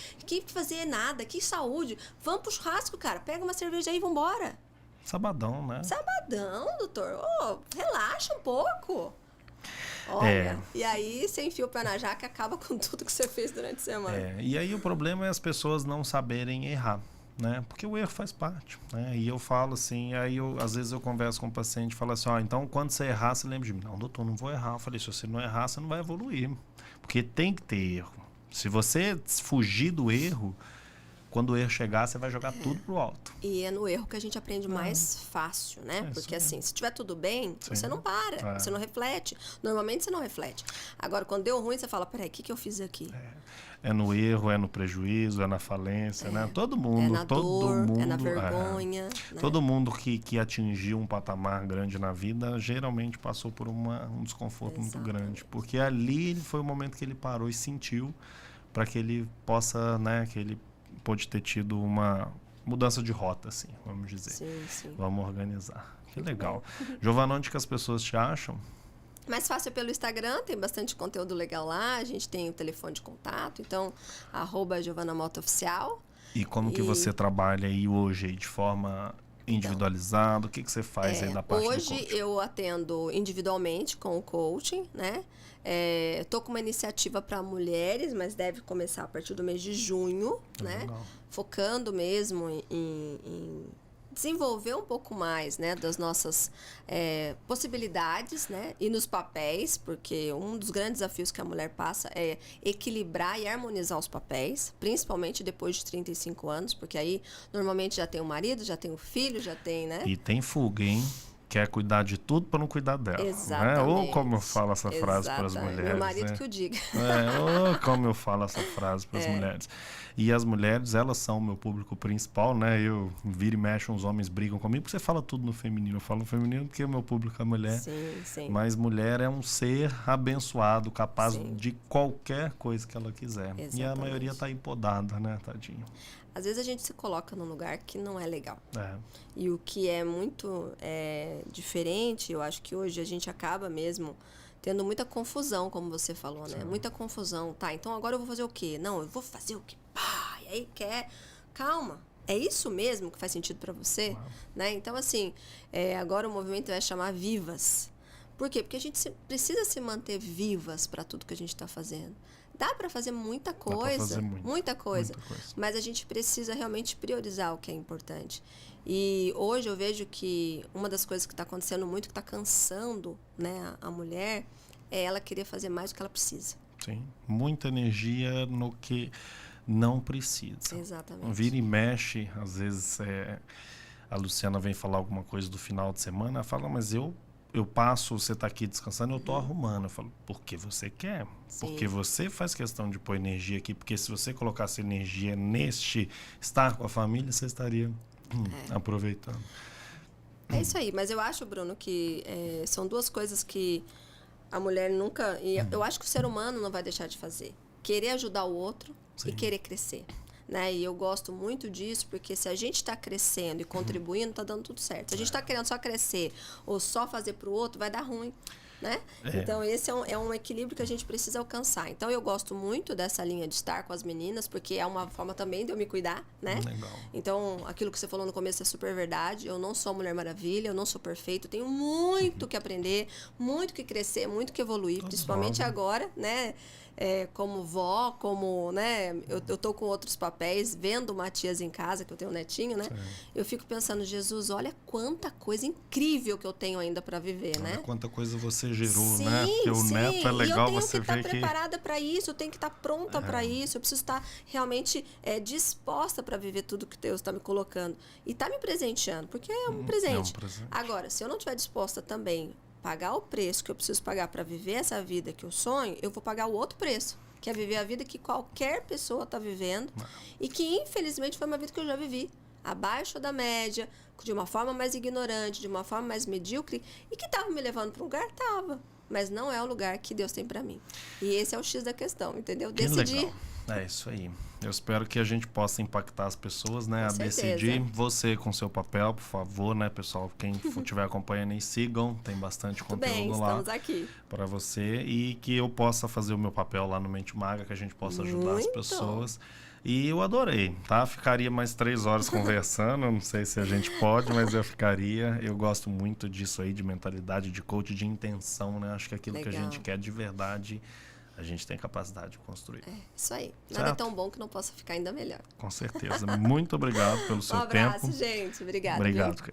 fazer nada? Que saúde? Vamos pro churrasco, cara. Pega uma cerveja aí e vambora. Sabadão, né? Sabadão, doutor. Relaxa um pouco. Olha, e aí você enfia o pé na jaca e acaba com tudo que você fez durante a semana. E aí o problema é as pessoas não saberem errar, né? Porque o erro faz parte, né? E eu falo assim, às vezes eu converso com o paciente e falo assim, então quando você errar, você lembra de mim. Não, doutor, não vou errar. Eu falei, se você não errar, você não vai evoluir. Porque tem que ter erro. Se você fugir do erro, quando o erro chegar, você vai jogar tudo pro alto. E é no erro que a gente aprende mais fácil, né? Porque assim, se tiver tudo bem, você não para, você não reflete. Normalmente você não reflete. Agora, quando deu ruim, você fala, peraí, o que eu fiz aqui? É no erro, é no prejuízo, é na falência, né? Todo mundo, é na dor, é na vergonha. Né? Todo mundo que atingiu um patamar grande na vida, geralmente passou por um desconforto muito grande. Porque ali foi o momento que ele parou e sentiu para que ele possa, né, que ele pode ter tido uma mudança de rota, assim, vamos dizer. Sim. Vamos organizar. Que legal. Giovana, onde que as pessoas te acham? Mais fácil pelo Instagram, tem bastante conteúdo legal lá, a gente tem o telefone de contato, então, @GiovanaMotaOficial. E como que você trabalha aí hoje, de forma individualizada? O que você faz aí da parte do coaching? Hoje eu atendo individualmente com o coaching, né? Tô com uma iniciativa para mulheres, mas deve começar a partir do mês de junho, né? Legal. Focando mesmo em desenvolver um pouco mais, né, das nossas possibilidades, né, e nos papéis, porque um dos grandes desafios que a mulher passa é equilibrar e harmonizar os papéis, principalmente depois de 35 anos, porque aí normalmente já tem o marido, já tem o filho, já tem, né? E tem fuga, hein? Quer cuidar de tudo para não cuidar dela. Exatamente. Né? Ou como eu falo essa frase para as mulheres. Meu marido, né? que o diga. Ou como eu falo essa frase para as mulheres. E as mulheres, elas são o meu público principal, né? Eu viro e mexo, uns homens brigam comigo, porque você fala tudo no feminino. Eu falo no feminino porque o meu público é mulher. Sim. Mas mulher é um ser abençoado, capaz de qualquer coisa que ela quiser. Exatamente. E a maioria tá empodada, né, tadinho? Às vezes a gente se coloca num lugar que não é legal. E o que é muito diferente, eu acho que hoje a gente acaba mesmo tendo muita confusão, como você falou, né? Muita confusão. Tá, então agora eu vou fazer o quê? Não, eu vou fazer o quê? Pá, e aí quer... Calma. É isso mesmo que faz sentido para você? Né? Então, assim, agora o movimento vai chamar Vivas. Por quê? Porque a gente precisa se manter vivas para tudo que a gente está fazendo. Dá para fazer muita coisa, muita coisa, mas a gente precisa realmente priorizar o que é importante. E hoje eu vejo que uma das coisas que está acontecendo muito, que está cansando, né, a mulher, é ela querer fazer mais do que ela precisa. Sim, muita energia no que não precisa. Exatamente. Vira e mexe, às vezes a Luciana vem falar alguma coisa do final de semana, ela fala, mas eu passo, você está aqui descansando, eu estou arrumando. Eu falo, porque você quer. Sim. Porque você faz questão de pôr energia aqui. Porque se você colocasse energia neste estar com a família, você estaria aproveitando. É isso aí. Mas eu acho, Bruno, que são duas coisas que a mulher nunca... E eu acho que o ser humano não vai deixar de fazer. Querer ajudar o outro e querer crescer. Né? E eu gosto muito disso, porque se a gente está crescendo e contribuindo, está dando tudo certo. Se a gente está querendo só crescer ou só fazer para o outro, vai dar ruim. Né? Então, esse é um equilíbrio que a gente precisa alcançar. Então, eu gosto muito dessa linha de estar com as meninas, porque é uma forma também de eu me cuidar, né? Legal. Então, aquilo que você falou no começo é super verdade. Eu não sou Mulher Maravilha, eu não sou perfeita, eu tenho muito que aprender, muito que crescer, muito que evoluir, principalmente agora, né? Como vó, como, né? Eu tô com outros papéis, vendo o Matias em casa, que eu tenho um netinho, né? Eu fico pensando, Jesus, olha quanta coisa incrível que eu tenho ainda para viver, né? Olha quanta coisa você gerou, né? Porque o neto é legal, você vê que... eu tenho que estar preparada para isso, eu tenho que estar pronta para isso, eu preciso estar realmente disposta para viver tudo que Deus está me colocando. E está me presenteando, porque é um presente. presente. Agora, se eu não estiver disposta também pagar o preço que eu preciso pagar para viver essa vida que eu sonho, eu vou pagar o outro preço, que é viver a vida que qualquer pessoa está vivendo e que, infelizmente, foi uma vida que eu já vivi, abaixo da média, de uma forma mais ignorante, de uma forma mais medíocre, e que estava me levando para um lugar? Estava. Mas não é o lugar que Deus tem para mim. E esse é o X da questão, entendeu? Que Decidir. legal. É isso aí. Eu espero que a gente possa impactar as pessoas, né? Com A certeza. decidir. Você com seu papel, por favor, né, pessoal? Quem estiver acompanhando aí, sigam. Tem bastante Tudo bem, conteúdo lá estamos aqui. para você. E que eu possa fazer o meu papel lá no Mente Maga, que a gente possa ajudar as Muito. pessoas. E eu adorei, tá? Ficaria mais 3 horas conversando. Não sei se a gente pode, mas eu ficaria. Eu gosto muito disso aí, de mentalidade, de coach, de intenção, né? Acho que aquilo que a Legal. gente quer de verdade, a gente tem capacidade de construir. É, isso aí. Nada é Certo? tão bom que não possa ficar ainda melhor. Com certeza. Muito obrigado pelo seu Um abraço, tempo. gente. Obrigada. Obrigado. Viu?